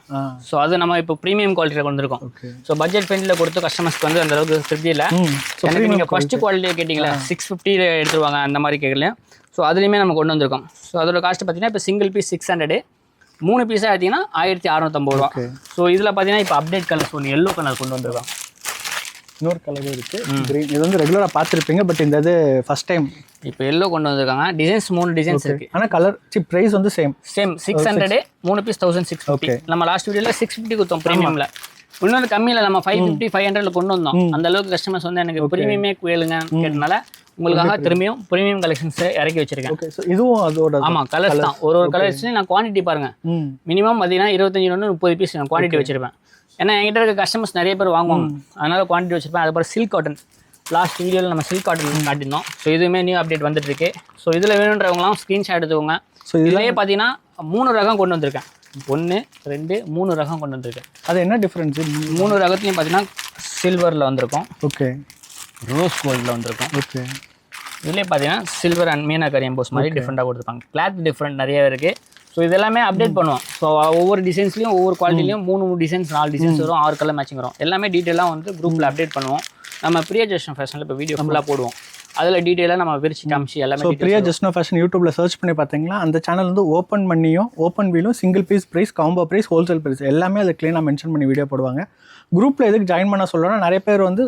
ஸோ அது நம்ம இப்போ ப்ரீமியம் குவாலிட்டியில் கொண்டிருக்கோம். ஸோ பட்ஜெட் ஃப்ரெண்டில் கொடுத்து கஸ்டமர்ஸ்க்கு வந்து அந்த அளவுக்கு திருப்தி இல்லை. எனக்கு நீங்கள் ஃபஸ்ட்டு குவாலிட்டியை கேட்டிங்களா 650 எடுத்துருவாங்க அந்த மாதிரி கேட்கலையும். ஸோ அதுலேயுமே நம்ம கொண்டு வந்திருக்கோம். ஸோ அதோட காஸ்ட் பார்த்தீங்கன்னா இப்போ சிங்கிள் பீஸ் 600, 3 பீஸாக எடுத்திங்கன்னா 1650 ரூபா. ஸோ இதில் பார்த்தீங்கன்னா இப்போ அப்டேட் கலர்ஸ் ஒன்று எல்லோ கலர் கொண்டு வந்திருக்கோம். இன்னொரு கலரும் இருக்குது க்ரீன். இது வந்து ரெகுலராக பார்த்துருப்பீங்க, பட் இந்த இது ஃபஸ்ட் டைம் இப்போ எல்லோ கொண்டு வந்திருக்காங்க. டிசைன்ஸ் 3 டிசைன்ஸ் இருக்குது. ஆனால் கலர் ப்ரைஸ் வந்து சேம் 600, 3 பீஸ் 1650. நம்ம லாஸ்ட் வீடியோவில் 650 கொடுத்தோம் ப்ரீமியமில். இன்னொரு கம்மியில் நம்ம 550 500 கொண்டு வந்தோம். அந்த அளவுக்கு கஸ்டமர்ஸ் வந்து எனக்கு ப்ரீமியமே கேளுங்க கேட்டனால உங்களுக்காக திரும்பியும் ப்ரீமியம் கலெக்ஷன்ஸை இறக்கி வச்சிருக்கேன். இதுவும் அதோட ஆமாம் கலர்ஸ் தான். ஒரு கலர்ஸ்லையும் நான் குவான்டிட்டி பாருங்கள், மினிமம் பார்த்தீங்கன்னா 25 30 பீஸ் நான் குவான்டிட்டி வச்சிருப்பேன். ஏன்னா என்கிட்ட இருக்க கஸ்டமர்ஸ் நிறைய பேர் வாங்குவாங்க, அதனால குவான்டிட்டி வச்சிருப்பேன். அதுக்கப்புறம் சில்க் காட்டன், லாஸ்ட் வீடியோவில் நம்ம சில்க் காட்டன் காட்டியிருந்தோம். ஸோ இதுவுமே நியூ அப்டேட் வந்துட்டு இருக்கு. ஸோ இதில் வேணுன்றவங்களாம் ஸ்க்ரீன்ஷாட் எடுத்துக்கோங்க. ஸோ இதுலேயே பார்த்தீங்கன்னா 3 ரகம் கொண்டு வந்திருக்கேன். 1 2 3 ரகம் கொண்டு வந்திருக்கேன். அது என்ன டிஃப்ரென்ஸு? 3 ரகத்துலையும் பார்த்தீங்கன்னா சில்வரில் வந்திருக்கும். ஓகே, ரோஸ் கோல்டில் வந்திருக்கும். ஓகே, இதுலேயே பார்த்தீங்கன்னா சில்வர் அண்ட் மீனாக்கரி எம்போஸ் மாதிரி டிஃப்ரெண்ட்டாக கொடுத்துருப்பாங்க. கிளாத் டிஃப்ரெண்ட் நிறைய இருக்குது. ஸோ இதெல்லாமே அப்டேட் பண்ணுவோம். ஸோ ஒவ்வொரு டிசைன்ஸ்லையும் ஒவ்வொரு குவாலிட்டிலையும் 3 டிசைன்ஸ் 4 டிசைன்ஸ் வரும், 6 கலர் மேட்சிங் வரும். எல்லாமே டீட்டெயிலாக வந்து குரூப்பில் அப்டேட் பண்ணுவோம். நம்ம பிரியா ஜெஸ்னோ ஃபேஷனில் இப்போ வீடியோ ஃபுல்லாக போடுவோம். அதில் டீட்டெயிலாக நம்ம விரிச்சு காமிச்சு எல்லாமே. ஸோ பிரியா ஜெஸ்னோ ஃபேஷன் யூடியூப்ல சர்ச் பண்ணி பார்த்தீங்கன்னா அந்த சேனல் வந்து ஓப்பன் பண்ணியும் ஓப்பன் வீலும் single piece price, combo price, wholesale price எல்லாமே அதை க்ளீனாக மென்ஷன் பண்ணி வீடியோ போடுவாங்க. குரூப்பில் எதுக்கு ஜாயின் பண்ண சொல்லணும்னா, நிறைய பேர் வந்து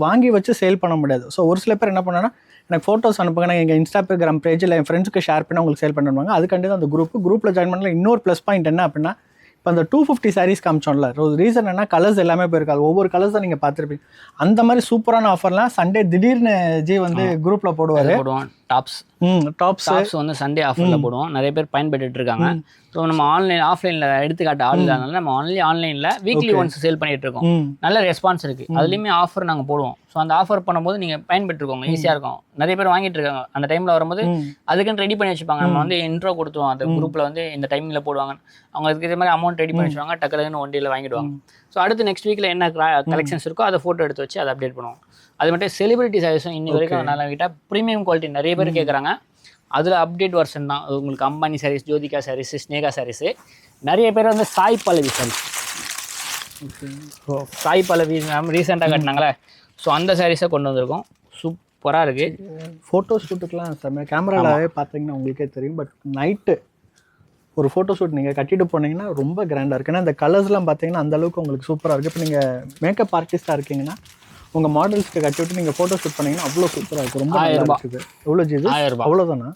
வாங்கி வச்சு சேல் பண்ண முடியாது. ஸோ ஒரு சில பேர் என்ன பண்ணாங்கன்னா, எனக்கு ஃபோட்டோஸ் அனுப்புங்க, நான் எங்கள் இன்ஸ்டாகிராம் பேஜில் என் ஃப்ரெண்ட்ஸுக்கு ஷேர் பண்ணி உங்களுக்கு சேல் பண்ணுவாங்க. அதுக்காண்டி தான் அந்த குரூப்பில் ஜாயின் பண்ணல. இன்னொரு ப்ளஸ் பாயிண்ட் என்ன அப்படின்னா, இப்போ அந்த 250 சாரீஸ் காமிச்சோம்ல, ஒரு ரீசன் என்ன, கலர்ஸ் எல்லாமே போயிருக்காது. ஒவ்வொரு கலர்ஸ் தான் நீங்கள் பார்த்துருப்பீங்க. அந்த மாதிரி சூப்பரான ஆஃபர்லாம் சண்டே திடீர்னு ஜி வந்து குரூப்பில் போடுவார். டாப்ஸ் வந்து சண்டே ஆஃபரில் போடுவோம். நிறைய பேர் பயன்பட்டு இருக்காங்க. ஸோ நம்ம ஆஃப்லைனில் எடுத்துக்காட்டு ஆள் இல்லாதனால நம்ம ஆன்லைனில் வீக்லி ஒன்ஸ் சேல் பண்ணிட்டு இருக்கோம். நல்ல ரெஸ்பான்ஸ் இருக்குது. அதுலேயுமே ஆஃபர் நாங்கள் போடுவோம். ஸோ அந்த ஆஃபர் பண்ணும்போது நீங்கள் பயன்பெற்றுக்கோங்க, ஈஸியாக இருக்கும். நிறைய பேர் வாங்கிட்டு இருக்காங்க. அந்த டைமில் வரும்போது அதுக்குன்னு ரெடி பண்ணி வச்சுப்பாங்க. நம்ம வந்து இன்ட்ரோ கொடுத்துருவோம், அந்த குரூப்பில் வந்து இந்த டைமில் போடுவாங்க. அவங்க அதுக்கு இதே மாதிரி அமௌண்ட் ரெடி பண்ணி வச்சுருவாங்க, டக்குன்னு 1 டேயில் வாங்கிடுவாங்க. ஸோ அடுத்து நெக்ஸ்ட் வீக்கில் என்ன கலெக்ஷன்ஸ் இருக்கோ அதை ஃபோட்டோ எடுத்து வச்சு அதை அப்டேட் பண்ணுவோம். அது மட்டும் செலிபிரிட்டி சாரீஸும் இன்னி வரைக்கும் நல்லா கிட்ட ப்ரீமியம் குவாலிட்டி நிறைய பேர் கேட்குறாங்க. அதில் அப்டேட் வெர்ஷன் தான் உங்களுக்கு அம்பானி சாரீஸ், ஜோதிகா சாரீஸ், ஸ்னேகா சாரீஸு. நிறைய பேர் வந்து சாய் பல்லவி சாரீஸ், சாய் பல்லவி ரீசெண்டாக கட்டினாங்களே, ஸோ அந்த சாரீஸை கொண்டு வந்திருக்கோம். சூப்பராக இருக்குது. ஃபோட்டோ ஷூட்டுக்கெலாம் செம்ம. கேமராவே பார்த்தீங்கன்னா உங்களுக்கே தெரியும். பட் நைட்டு ஒரு ஃபோட்டோ ஷூட் நீங்கள் கட்டிட்டு போனீங்கன்னா ரொம்ப கிராண்டாக இருக்குது. ஏன்னா இந்த கலர்ஸ்லாம் பார்த்தீங்கன்னா அந்தளவுக்கு உங்களுக்கு சூப்பராக இருக்குது. இப்போ நீங்கள் மேக்கப் ஆர்டிஸ்ட்டாக இருக்கீங்கன்னா உங்கள் மாடல்ஸ்க்கு கட்டி விட்டு நீங்கள் ஃபோட்டோ ஷூட் பண்ணிங்கன்னா அவ்வளோ சூப்பராக இருக்குது. ரொம்ப 1000 ரூபா. எவ்வளோ ஜி? 1000 ரூபா. அவ்வளோதானா?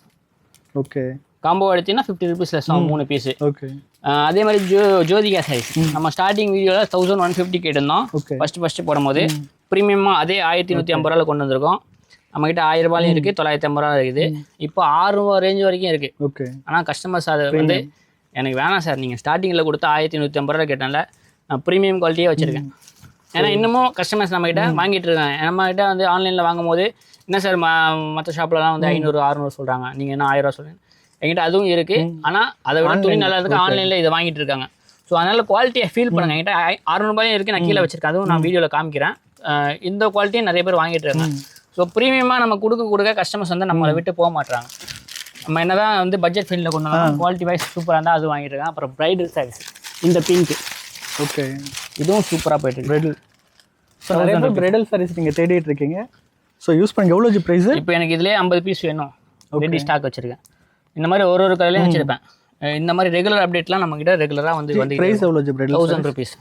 ஓகே. காம்போ எடுத்தீங்கன்னா 50 rupees லெஸ் ஆகும் 3 பீஸு. ஓகே. அதே மாதிரி ஜோதிகா சாரீஸ் நம்ம ஸ்டார்டிங் வீடியோவில் 1150 கேட்டிருந்தோம். ஃபஸ்ட்டு போடும்போது ப்ரீமியமாக அதே 1150 ரூபாயில் கொண்டு வந்திருக்கோம். நம்மக்கிட்ட 1000 ரூபாயும் இருக்குது, 950 ரூபா இருக்குது. இப்போ 600 ரேஞ்ச் வரைக்கும் இருக்குது. ஓகே. ஆனால் கஸ்டமர்ஸ் அது வந்து எனக்கு வேணாம் சார், நீங்கள் ஸ்டார்டிங்கில் கொடுத்தா 1150 ரூபா கேட்டனால நான் ப்ரீமியம் குவாலிட்டியே வச்சுருக்கேன். ஏன்னா இன்னமும் கஸ்டமர்ஸ் நம்மகிட்ட வாங்கிட்டு இருக்காங்க. நம்மகிட்ட வந்து ஆன்லைனில் வாங்கும் போது என்ன சார் மற்ற ஷாப்லலாம் வந்து 500 600 சொல்கிறாங்க, நீங்கள் என்ன 1000 ரூபா சொல்லுங்கள். என்கிட்ட அதுவும் இருக்குது. ஆனால் அதை விட துணி நல்லா இருக்குது. ஆன்லைனில் இதை வாங்கிட்டு இருக்காங்க. ஸோ அதனால் குவாலிட்டியை ஃபீல் பண்ணுங்கள். என்கிட்ட 600 ரூபாயும் இருக்குது, நான் கீழே வச்சிருக்கேன். அதுவும் நான் வீடியோவில் காமிக்கிறேன். இந்த குவாலிட்டியும் நிறைய பேர் வாங்கிட்டு இருக்காங்க. ஸோ ப்ரீமியமாக நம்ம கொடுக்க கஸ்டமர்ஸ் வந்து நம்மளை விட்டு போக மாட்டாங்க. நம்ம என்ன தான் வந்து பட்ஜெட் ஃபீல்டில் கொண்டு வந்தோம், குவாலிட்டி வைஸ் சூப்பராக இருந்தால் அது வாங்கிட்டு இருக்காங்க. அப்புறம் ப்ரைடல் சாரீஸ், இந்த பிங்க், ஓகே, இதுவும் சூப்பராக போயிட்டு ப்ரைடல். ஸோ நிறைய பேர் ப்ரைடல் சாரீஸ் நீங்கள் தேடிட்டு இருக்கீங்க. ஸோ யூஸ் பண்ணி எவ்வளோ ப்ரைஸ்? இப்போ எனக்கு இதுலேயே 50 பீஸ் வேணும், ரெடி ஸ்டாக் வச்சுருக்கேன். இந்த மாதிரி ஒரு கடையிலையும் வச்சுருப்பேன். இந்த மாதிரி ரெகுலர் அப்டேட்லாம் நம்மக்கிட்ட ரெகுலராக வந்து ப்ரைஸ் எவ்வளோ ப்ரைடல்? 1000 rupees.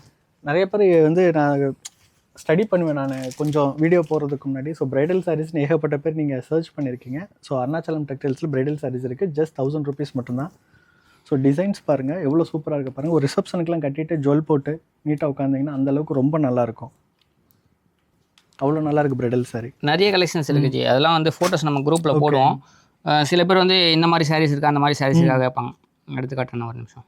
நிறைய பேர் வந்து நான் ஸ்டடி பண்ணுவேன் நான் கொஞ்சம் வீடியோ போகிறதுக்கு முன்னாடி. ஸோ ப்ரைடல் சாரீஸ்னு ஏகப்பட்ட பேர் நீங்கள் சர்ச் பண்ணியிருக்கீங்க. ஸோ அருணாச்சலம் டெக்ஸ்டைல்ஸில் ப்ரைடல் சாரீஸ் இருக்குது. ஜஸ்ட் 1000 rupees மட்டும்தான். ஸோ டிசைன்ஸ் பாருங்கள் எவ்வளோ சூப்பராக இருக்குது பாருங்கள். ஒரு ரிசப்ஷனுக்குலாம் கட்டிட்டு ஜுவல் போட்டு நீட்டாக உட்காந்திங்கன்னா அந்தளவுக்கு ரொம்ப நல்லாயிருக்கும். அவ்வளோ நல்லாயிருக்கு ப்ரைடல் சாரீ. நிறைய கலெக்ஷன்ஸ் இருக்குது. அதெல்லாம் வந்து ஃபோட்டோஸ் நம்ம குரூப்பில் போடுவோம். சில பேர் வந்து இந்த மாதிரி சாரீஸ் இருக்கா, அந்த மாதிரி சாரீஸ் இருக்காக கேட்பாங்க. எடுத்து காட்டுறேன் ஒரு நிமிஷம்.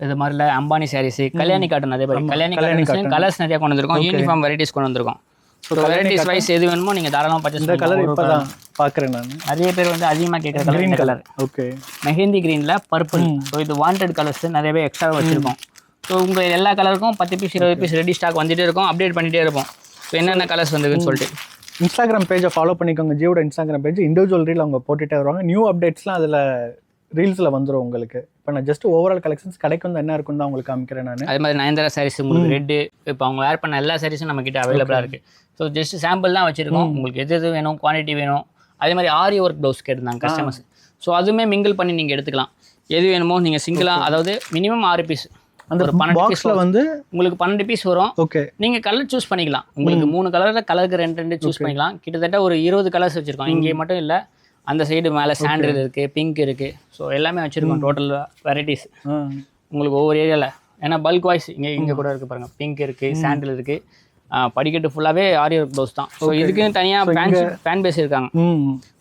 இது மாதிரில அம்பானி சாரீஸ், கல்யாணி காட்டன், அதே மாதிரி கல்யாணி காட்டன் கலர்ஸ் நிறைய கொண்டு வந்திருக்கோம், யூனிஃபார்ம் வெரைட்டிஸ் கொண்டு வந்திருக்கோம். ஸோ வெரைட்டிஸ் வைஸ் எது வேணுமோ நீங்கள் தாராளமாக பர்ச்சேஸ் இந்த கலர் இப்போ தான் பார்க்குறேன் நான். நிறைய பேர் வந்து அதிகமாக கேட்குற கலர் இந்த கலர். ஓகே, மெஹந்தி க்ரீனில் பர்பிள். ஸோ இது வாண்டட் கலர்ஸ் நிறையவே எக்ஸ்ட்ரா வச்சுருக்கோம். ஸோ உங்கள் எல்லா கலருக்கும் 10 பீஸ் 20 பீஸ் ரெடி ஸ்டாக் வந்துகிட்டே இருக்கும், அப்டேட் பண்ணிகிட்டே இருப்போம். ஸோ என்னென்ன கலர்ஸ் வந்துருக்குன்னு சொல்லிட்டு இன்ஸ்டாகிராம் பேஜை ஃபாலோ பண்ணிக்கோங்க. ஜியோட இன்ஸ்டாகிராம் பேஜ் இண்டிவிஜுவல் ரீல் அவங்க போட்டுகிட்டே வருவாங்க. நியூ அப்டேட்ஸ்லாம் அதில் ரீல்ஸில் வந்துடும் உங்களுக்கு. இப்போ நான் ஜஸ்ட் ஓவரால் கலெக்ஷன்ஸ் கடைக்கு வந்து என்ன இருக்குன்னு தான் உங்களுக்கு காமிக்கிறேன் நான். அதே மாதிரி நயன்தாரா சாரீஸ் உங்களுக்கு ரெட்டு, இப்போ அவங்க வேர் பண்ண எல்லா சாரீஸும் நம்ம கிட்ட அவைலபிளாக இருக்குது. ஸோ ஜஸ்ட் சாம்பிள் தான் வச்சுருக்கோம். உங்களுக்கு எது வேணும், குவான்டிட்டி வேணும். அதே மாதிரி ஆரி ஒர்க் ப்ளவுஸ் கேட்டிருந்தாங்க கஸ்டமர்ஸ். ஸோ அதுவுமே மிங்கிள் பண்ணி நீங்கள் எடுத்துக்கலாம். எது வேணுமோ நீங்கள் சிங்கிளாக, அதாவது மினிமம் 6 பீஸ், அந்த ஒரு 12 பீஸில் வந்து உங்களுக்கு 12 பீஸ் வரும். ஓகே, நீங்கள் கலர் சூஸ் பண்ணிக்கலாம். உங்களுக்கு 3 கலரில் கலருக்கு 2 சூஸ் பண்ணிக்கலாம். கிட்டத்தட்ட ஒரு 20 கலர்ஸ் வச்சுருக்கோம். இங்கே மட்டும் இல்லை, அந்த சைடு மேலே சாண்டில் இருக்குது, பிங்க் இருக்குது. ஸோ எல்லாமே வச்சுருக்கோம். டோட்டல் வெரைட்டிஸ் உங்களுக்கு ஒவ்வொரு ஏரியாவில். ஏன்னா பல்க் வாய்ஸ் இங்கே கூட இருக்குது பாருங்கள். பிங்க் இருக்குது, சாண்டில் இருக்குது. படிக்கட்டு ஃபுல்லாகவே ஆரி ஒர்க் ப்ளவுஸ் தான். ஸோ இதுக்குன்னு தனியாக ஃபேன் பேஸ் இருக்காங்க.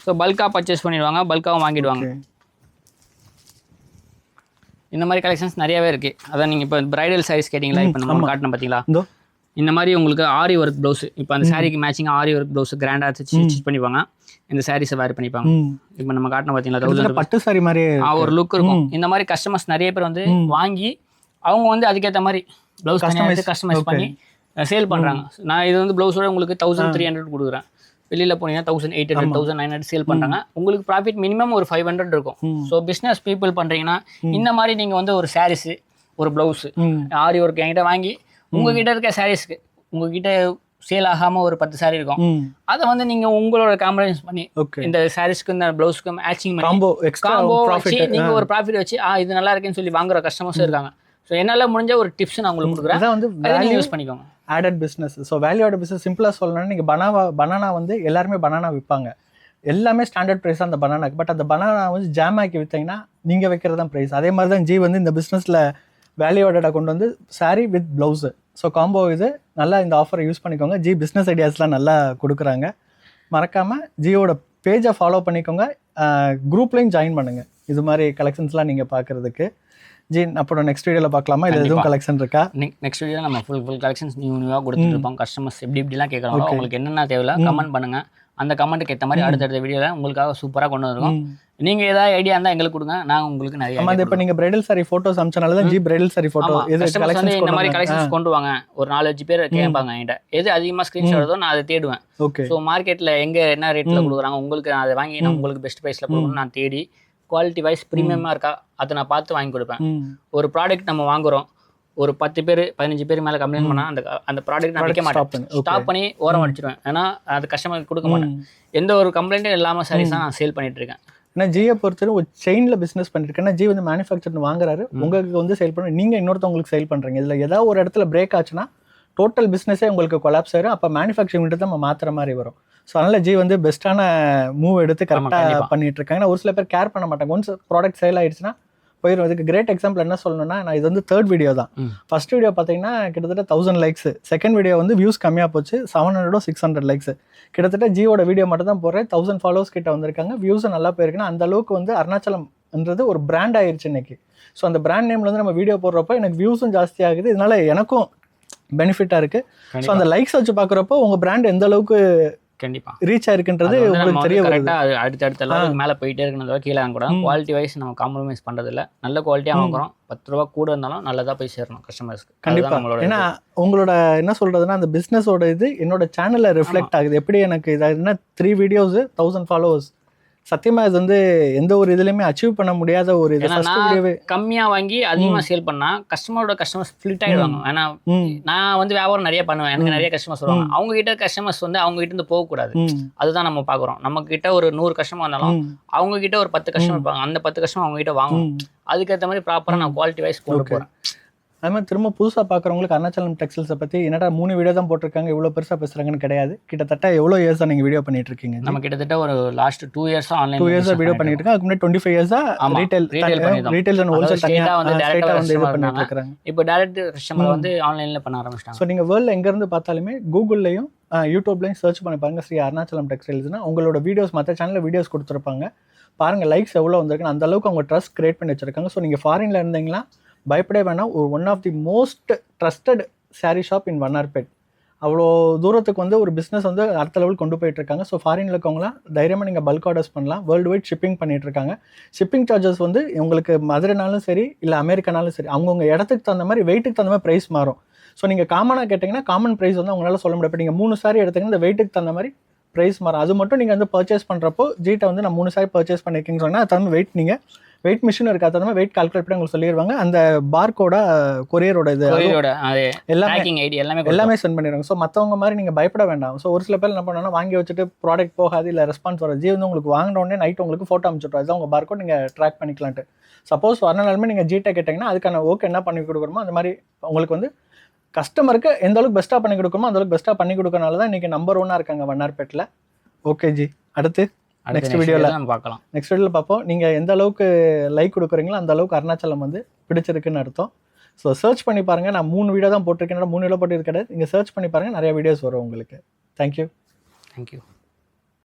ஸோ பல்காக பர்ச்சேஸ் பண்ணிடுவாங்க, பல்காகவும் வாங்கிடுவாங்க. இந்த மாதிரி கலெக்ஷன்ஸ் நிறையவே இருக்குது. அதான் நீங்கள் இப்போ பிரைடல் சாரீஸ் கேட்டிங்களா, இப்போ நம்ம காட்டணும் பார்த்தீங்களா, இந்த மாதிரி உங்களுக்கு ஆரி ஒர்க் ப்ளவுஸ். இப்போ அந்த சாரீக்கு மேட்சிங் ஆரி ஒர்க் ப்ளவுஸ் கிராண்டாக ஸ்டிச் பண்ணிப்பாங்க. இந்த சாரீஸை வேர் பண்ணிப்பாங்க. இப்போ நம்ம காட்டணும் பார்த்தீங்களா, 1000 பட்டு சாரி மாதிரி ஒரு லுக் இருக்கும். இந்த மாதிரி கஸ்டமர்ஸ் நிறைய பேர் வந்து வாங்கி அவங்க வந்து அதுக்கேற்ற மாதிரி ப்ளவுஸ் கஸ்டமைஸ் பண்ணி சேல் பண்ணுறாங்க. நான் இது வந்து ப்ளவுஸோட உங்களுக்கு 1300 கொடுக்குறேன். வெளியில் போனீங்கன்னா 1800 1900 சேல் பண்ணுறாங்க. உங்களுக்கு ப்ராஃபிட் மினிமம் ஒரு 500 இருக்கும். ஸோ பிஸ்னஸ் பீப்புள் பண்ணுறீங்கன்னா இந்த மாதிரி நீங்கள் வந்து ஒரு சாரீஸு, ஒரு ப்ளவுஸு, ஆரி ஒர்க் என்கிட்ட வாங்கி உங்ககிட்ட இருக்க சாரீஸ்க்கு உங்ககிட்ட சேல் ஆகாமல் ஒரு 10 சாரீ இருக்கும். அதை வந்து நீங்கள் உங்களோட காம்பரைஸ் பண்ணி இந்த சாரீஸ்க்கு இந்த ப்ளவுஸ்க்கு மேட்சிங் பண்ணி காம்போ வச்சு நீங்கள் ஒரு ப்ராஃபிட் வச்சு இது நல்லா இருக்குன்னு சொல்லி வாங்குற கஸ்டமர்ஸும் இருக்காங்க. ஸோ என்னால் முடிஞ்ச ஒரு டிப்ஸ் நான் உங்களுக்கு கொடுக்குறேன். அதான் வந்து நீங்கள் யூஸ் பண்ணிக்கோங்க. Added business. So value added business சிம்பிளாக சொல்லணும்னா, நீங்கள் பனானா வந்து எல்லாருமே பனானா விற்பாங்க. எல்லாமே ஸ்டாண்டர்ட் ப்ரைஸ் அந்த பனானாக்கு. பட் அந்த பனானா வந்து ஜாம் ஆக்கி விற்றீங்கன்னா நீங்கள் வைக்கிறது தான் ப்ரைஸ். அதே மாதிரி தான் ஜி வந்து இந்த பிஸ்னஸில் வேல்யூ ஆடடாக கொண்டு வந்து sari with blouse. So combo இது நல்லா இந்த ஆஃபரை யூஸ் பண்ணிக்கோங்க. ஜி பிஸ்னஸ் ஐடியாஸ்லாம் நல்லா கொடுக்குறாங்க. மறக்காமல் ஜியோட பேஜை ஃபாலோ பண்ணிக்கோங்க. குரூப்லேயும் ஜாயின் பண்ணுங்கள் இது மாதிரி கலெக்ஷன்ஸ்லாம் நீங்கள் பார்க்குறதுக்கு. ஜி அப்புறம் நெக்ஸ்ட் வீடியோவில் பார்க்கலாமா, இது எதுவும் கலெக்ஷன் இருக்கா? நெக்ஸ்ட் வீடியோ நம்ம ஃபுல் கலெக்ஷன்ஸ் நியூவாக கொடுத்துருப்போம். கஸ்டமர்ஸ் எப்படிலாம் கேட்குறாங்களோ உங்களுக்கு என்னென்ன தேவையில்ல கமெண்ட் பண்ணுங்கள். அந்த கமெண்ட்டுக்கு ஏற்ற மாதிரி அடுத்தடுத்த வீடியோவில் உங்களுக்காக சூப்பராக கொண்டு வந்துருக்கோம். நீங்கள் ஏதாவது ஐடியா இருந்தால் எங்களுக்கு கொடுங்க, நாங்கள் உங்களுக்கு நிறைய. ஆமாம், இப்போ நீங்கள் பிரைடல் சாரி ஃபோட்டோஸ் அமிச்சனால தான் ஜி பிரைடல் சாரி ஃபோட்டோ இது கலெக்ஷன்ஸ் இந்த மாதிரி கலெக்ஷன்ஸ் கொண்டு வாங்க. ஒரு 4-5 பேர் கேட்பாங்க என்கிட்ட, எது அதிகமாக ஸ்க்ரீன்ஷாட் வருதோ நான் அதை தேடுவேன். ஓகே, ஸோ மார்க்கெட்டில் எங்கே என்ன ரேட்டில் கொடுக்குறாங்க உங்களுக்கு நான் அதை வாங்கி நான் உங்களுக்கு பெஸ்ட் ப்ரைஸில் கொடுக்கணும்னு நான் தேடி குவாலிட்டி வைஸ் ப்ரீமியமாக இருக்கா அதை நான் பார்த்து வாங்கி கொடுப்பேன். ஒரு ப்ராடக்ட் நம்ம வாங்குகிறோம், ஒரு 10 பேர் 15 பேர் மேலே கம்ப்ளைண்ட் பண்ணால் அந்த ப்ராடக்ட் நான் வைக்க மாட்டேன், ஸ்டாப் பண்ணி ஓரம் அடிச்சிடுவேன். ஏன்னா அது கஸ்டமருக்கு கொடுக்க மாட்டேன். எந்த ஒரு கம்ப்ளைண்ட்டும் இல்லாமல் சாரீஸ் தான் நான் சேல் பண்ணிட்டு இருக்கேன். ஏன்னா ஜியை பொறுத்தவரை ஒரு செயினில் பிஸ்னஸ் பண்ணிருக்கேன். ஜி வந்து மேனுஃபேக்சர் வாங்குறாரு, உங்களுக்கு வந்து சேல் பண்ண, நீங்கள் இன்னொருத்தவங்களுக்கு சேல் பண்ணுறீங்க. இதில் ஏதாவது ஒரு இடத்துல பிரேக் ஆச்சுன்னா டோட்டல் பிஸ்னஸே உங்களுக்கு கொலாப்ஸ் ஆயிரும். அப்போ மேனுஃபேக்சரிங் தான் நம்ம மாற்றுற மாதிரி வரும். ஸோ அதனால் ஜி வந்து பெஸ்ட்டான மூவ் எடுத்து கரெக்டாக பண்ணிட்டு இருக்காங்க. ஒரு சில பேர் கேர் பண்ண மாட்டாங்க. ஒன்ஸ் ப்ராடக்ட் சேல் ஆயிடுச்சுன்னா போயிடும். இதுக்கு கிரேட் எக்ஸாம்பிள் என்ன சொல்லணும்னா, நான் இது வந்து 3rd வீடியோ தான். ஃபர்ஸ்ட் வீடியோ பார்த்தீங்கன்னா கிட்டத்தட்ட 1000 லைக்ஸ். செகண்ட் வீடியோ வந்து வியூஸ் கம்மியாக போச்சு, 700 600 லைக்ஸ். கிட்டத்தட்ட ஜியோட வீடியோ மட்டும் தான் போடுறேன். 1000 ஃபாலோவர்ஸ் கிட்ட வந்திருக்காங்க. வியூஸும் நல்லா போயிருக்குன்னா அந்த அளவுக்கு வந்து அருணாச்சலம்ன்றது ஒரு பிராண்ட் ஆயிடுச்சு இன்னைக்கு. ஸோ அந்த பிராண்ட் நேம்ல வந்து நம்ம வீடியோ போடுறப்போ எனக்கு வியூஸும் ஜாஸ்தி ஆகுது. இதனால எனக்கும் பெனிஃபிட்டாக இருக்கு. ஸோ அந்த லைக்ஸ் வச்சு பார்க்குறப்போ உங்கள் பிராண்ட் எந்த அளவுக்கு கண்டிப்பாக ரீச் ஆயிருக்குன்றது உங்களுக்கு தெரிய வருது. கரெக்டாக அடுத்தடுத்த லெவலுக்கு மேலே போயிட்டே இருக்கிறத கீழே கூட குவாலிட்டி வைஸ் நம்ம காம்ப்ரமைஸ் பண்ணுறதில்ல. நல்ல குவாலிட்டியாக வாங்குறோம். 10 ரூபா கூட இருந்தாலும் நல்லதாக போய் சேரணும் கஸ்டமர்ஸ்க்கு. கண்டிப்பாக. ஏன்னா உங்களோட என்ன சொல்றதுன்னா அந்த பிஸ்னஸோட இது என்னோட சேனலில் ரிஃப்ளெக்ட் ஆகுது. எப்படி எனக்கு இதாகுதுன்னா 3 வீடியோஸ் 1000 ஃபாலோவர்ஸ். சத்தியமா இது வந்து எந்த ஒரு இதுலையுமே அச்சீவ் பண்ண முடியாத ஒரு இது. கம்மியாக வாங்கி அதிகமாக சேல் பண்ணா கஸ்டமர்ஸ் ஸ்பிளிட் ஆகிடுவாங்க. ஏன்னா நான் வந்து வியாபாரம் நிறைய பண்ணுவேன், எனக்கு நிறைய கஸ்டமர்ஸ் வருவாங்க. அவங்க கிட்ட கஸ்டமர்ஸ் வந்து அவங்க கிட்ட இருந்து போகக்கூடாது. அதுதான் நம்ம பார்க்குறோம். நம்ம கிட்ட ஒரு 100 கஸ்டமர் வந்தாலும் அவங்க கிட்ட ஒரு 10 கஸ்டமர் இருப்பாங்க. அந்த 10 கஸ்டமர் அவங்க கிட்ட வாங்கணும். அதுக்கேற்ற மாதிரி ப்ராப்பராக நான் குவாலிட்டி வைஸ் கொண்டு போகிறேன். அது மாதிரி திரும்ப புதுசாக பார்க்குறவங்களுக்கு அருணாச்சலம் டெக்ஸ்டைல்ஸை பற்றி என்னடா 3 வீடியோ தான் போட்டிருக்காங்க இவ்வளோ பெருசாக பேசுகிறாங்கன்னு கிடையாது. கிட்டத்தட்ட எவ்வளோ இயர்ஸாக நீங்கள் வீடியோ பண்ணிட்டு இருக்கீங்க? நம்ம கிட்டத்தட்ட ஒரு லாஸ்ட் 2 இயர்ஸாக ஆன்லைன் 2 இயர்ஸாக வீடியோ பண்ணிட்டு இருக்கேன். அதுக்கு முன்னாடி 25 இயர்ஸாக ரீட்டைல் அண்ட் ஹோல்சேல் தனியாக வந்து இது பண்ணிட்டு இருக்காங்க. இப்போ டைரக்ட் கஸ்டமர் வந்து ஆன்லைனில் பண்ண ஆரம்பிச்சிட்டாங்க. ஸோ நீங்கள் வேர்ல்டில் எங்கேருந்து பார்த்தாலுமே கூகுள்லையும் யூடியூப்லையும் சர்ச் பண்ணி பாருங்க ஸ்ரீ அருணாச்சலம் டெக்ஸ்டைல்ஸ்னா உங்களோட வீடியோஸ் மற்ற சேனலில் வீடியோஸ் கொடுத்துருப்பாங்க. பாருங்கள் லைக்ஸ் எவ்வளோ வந்திருக்குன்னு, அந்த அளவுக்கு அவங்க ட்ரஸ்ட் கிரியேட் பண்ணி வச்சிருக்காங்க. ஸோ நீங்கள் ஃபாரினில் இருந்தீங்கன்னா பயப்படவே வேணாம். ஒரு one of the most trusted sari shop in Vannarpet. அவ்வளோ தூரத்துக்கு வந்து ஒரு பிஸ்னஸ் வந்து அடுத்த லெவல் கொண்டு போயிட்டு இருக்காங்க. ஸோ ஃபாரினில் இருக்கவங்களாம் தைரியமாக நீங்கள் பல்க் ஆர்டர்ஸ் பண்ணலாம். வேர்ல்டு வைட் ஷிப்பிங் பண்ணிட்டு இருக்காங்க. ஷிப்பிங் சார்ஜஸ் வந்து உங்களுக்கு மதுரைனாலும் சரி இல்லை அமெரிக்கானாலும் சரி அவங்கவுங்க இடத்துக்கு தகுந்த மாதிரி வெயிட்டுக்கு தகுந்த மாதிரி ப்ரைஸ் மாறும். ஸோ நீங்கள் காமனாக கேட்டிங்கன்னா காமன் ப்ரைஸ் வந்து அவங்களால சொல்ல முடியாது. இப்போ நீங்கள் 3 சாரி எடுத்தீங்கன்னா இந்த வெயிட்டுக்கு தகுந்த மாதிரி ப்ரைஸ் மாறும். அது மட்டும் நீங்கள் வந்து பர்ச்சேஸ் பண்ணுறப்போ ஜிட்ட வந்து நான் 3 சாரி பர்ச்சேஸ் பண்ணியிருக்கீங்கன்னு சொன்னால் அது தகுந்த வெயிட் நீங்கள் வெயிட் மிஷின் இருக்காது, தகுந்த வெயிட் கால்குலேட் பண்ணி உங்களுக்கு சொல்லிடுவாங்க. அந்த பார்கோட கொரியரோட இது எல்லாமே சென்ட் பண்ணிடுவாங்க. ஸோ மற்றவங்க மாதிரி நீங்கள் பயப்பட வேண்டாம். ஸோ ஒரு சில பேர் என்ன பண்ணணும்னா வாங்கி வச்சுட்டு ப்ராடக்ட் போகாது இல்லை ரெஸ்பான்ஸ் வராது. ஜி வந்து உங்களுக்கு வாங்கின உடனே நைட் உங்களுக்கு ஃபோட்டோ அனுப்பிச்சுட்றோம். அதுதான் உங்கள் பார்கோட் நீங்கள் ட்ராக் பண்ணிக்கலான்ட்டு. சப்போஸ் வரனாலுமே நீங்கள் ஜிட்ட கேட்டிங்கன்னா அதுக்கான ஓகே என்ன பண்ணி கொடுக்குறோமோ அந்த மாதிரி உங்களுக்கு வந்து கஸ்டமருக்கு எந்த அளவுக்கு பெஸ்ட்டாக பண்ணி கொடுக்குறோமோ அந்த அளவுக்கு பெஸ்ட்டாக பண்ணி கொடுக்கறனால தான் இன்றைக்கி நம்பர் 1 இருக்காங்க வண்ணார்பேட்டில். ஓகே ஜி, அடுத்து நெக்ஸ்ட் வீடியோவில் பார்க்கலாம். நெக்ஸ்ட் வீடியோவில் பார்ப்போம். நீங்கள் எந்த அளவுக்கு லைக் கொடுக்குறீங்களோ அந்த அளவுக்கு அருணாச்சலம் வந்து பிடிச்சிருக்குன்னு அர்த்தம். ஸோ சர்ச் பண்ணி பாருங்கள். நான் 3 வீடியோ தான் போட்டிருக்கேன். 3 வீடியோ போட்டு கிடையாது. நீங்கள் சர்ச் பண்ணி பாருங்கள், நிறைய வீடியோஸ் வரும் உங்களுக்கு. தேங்க்யூ.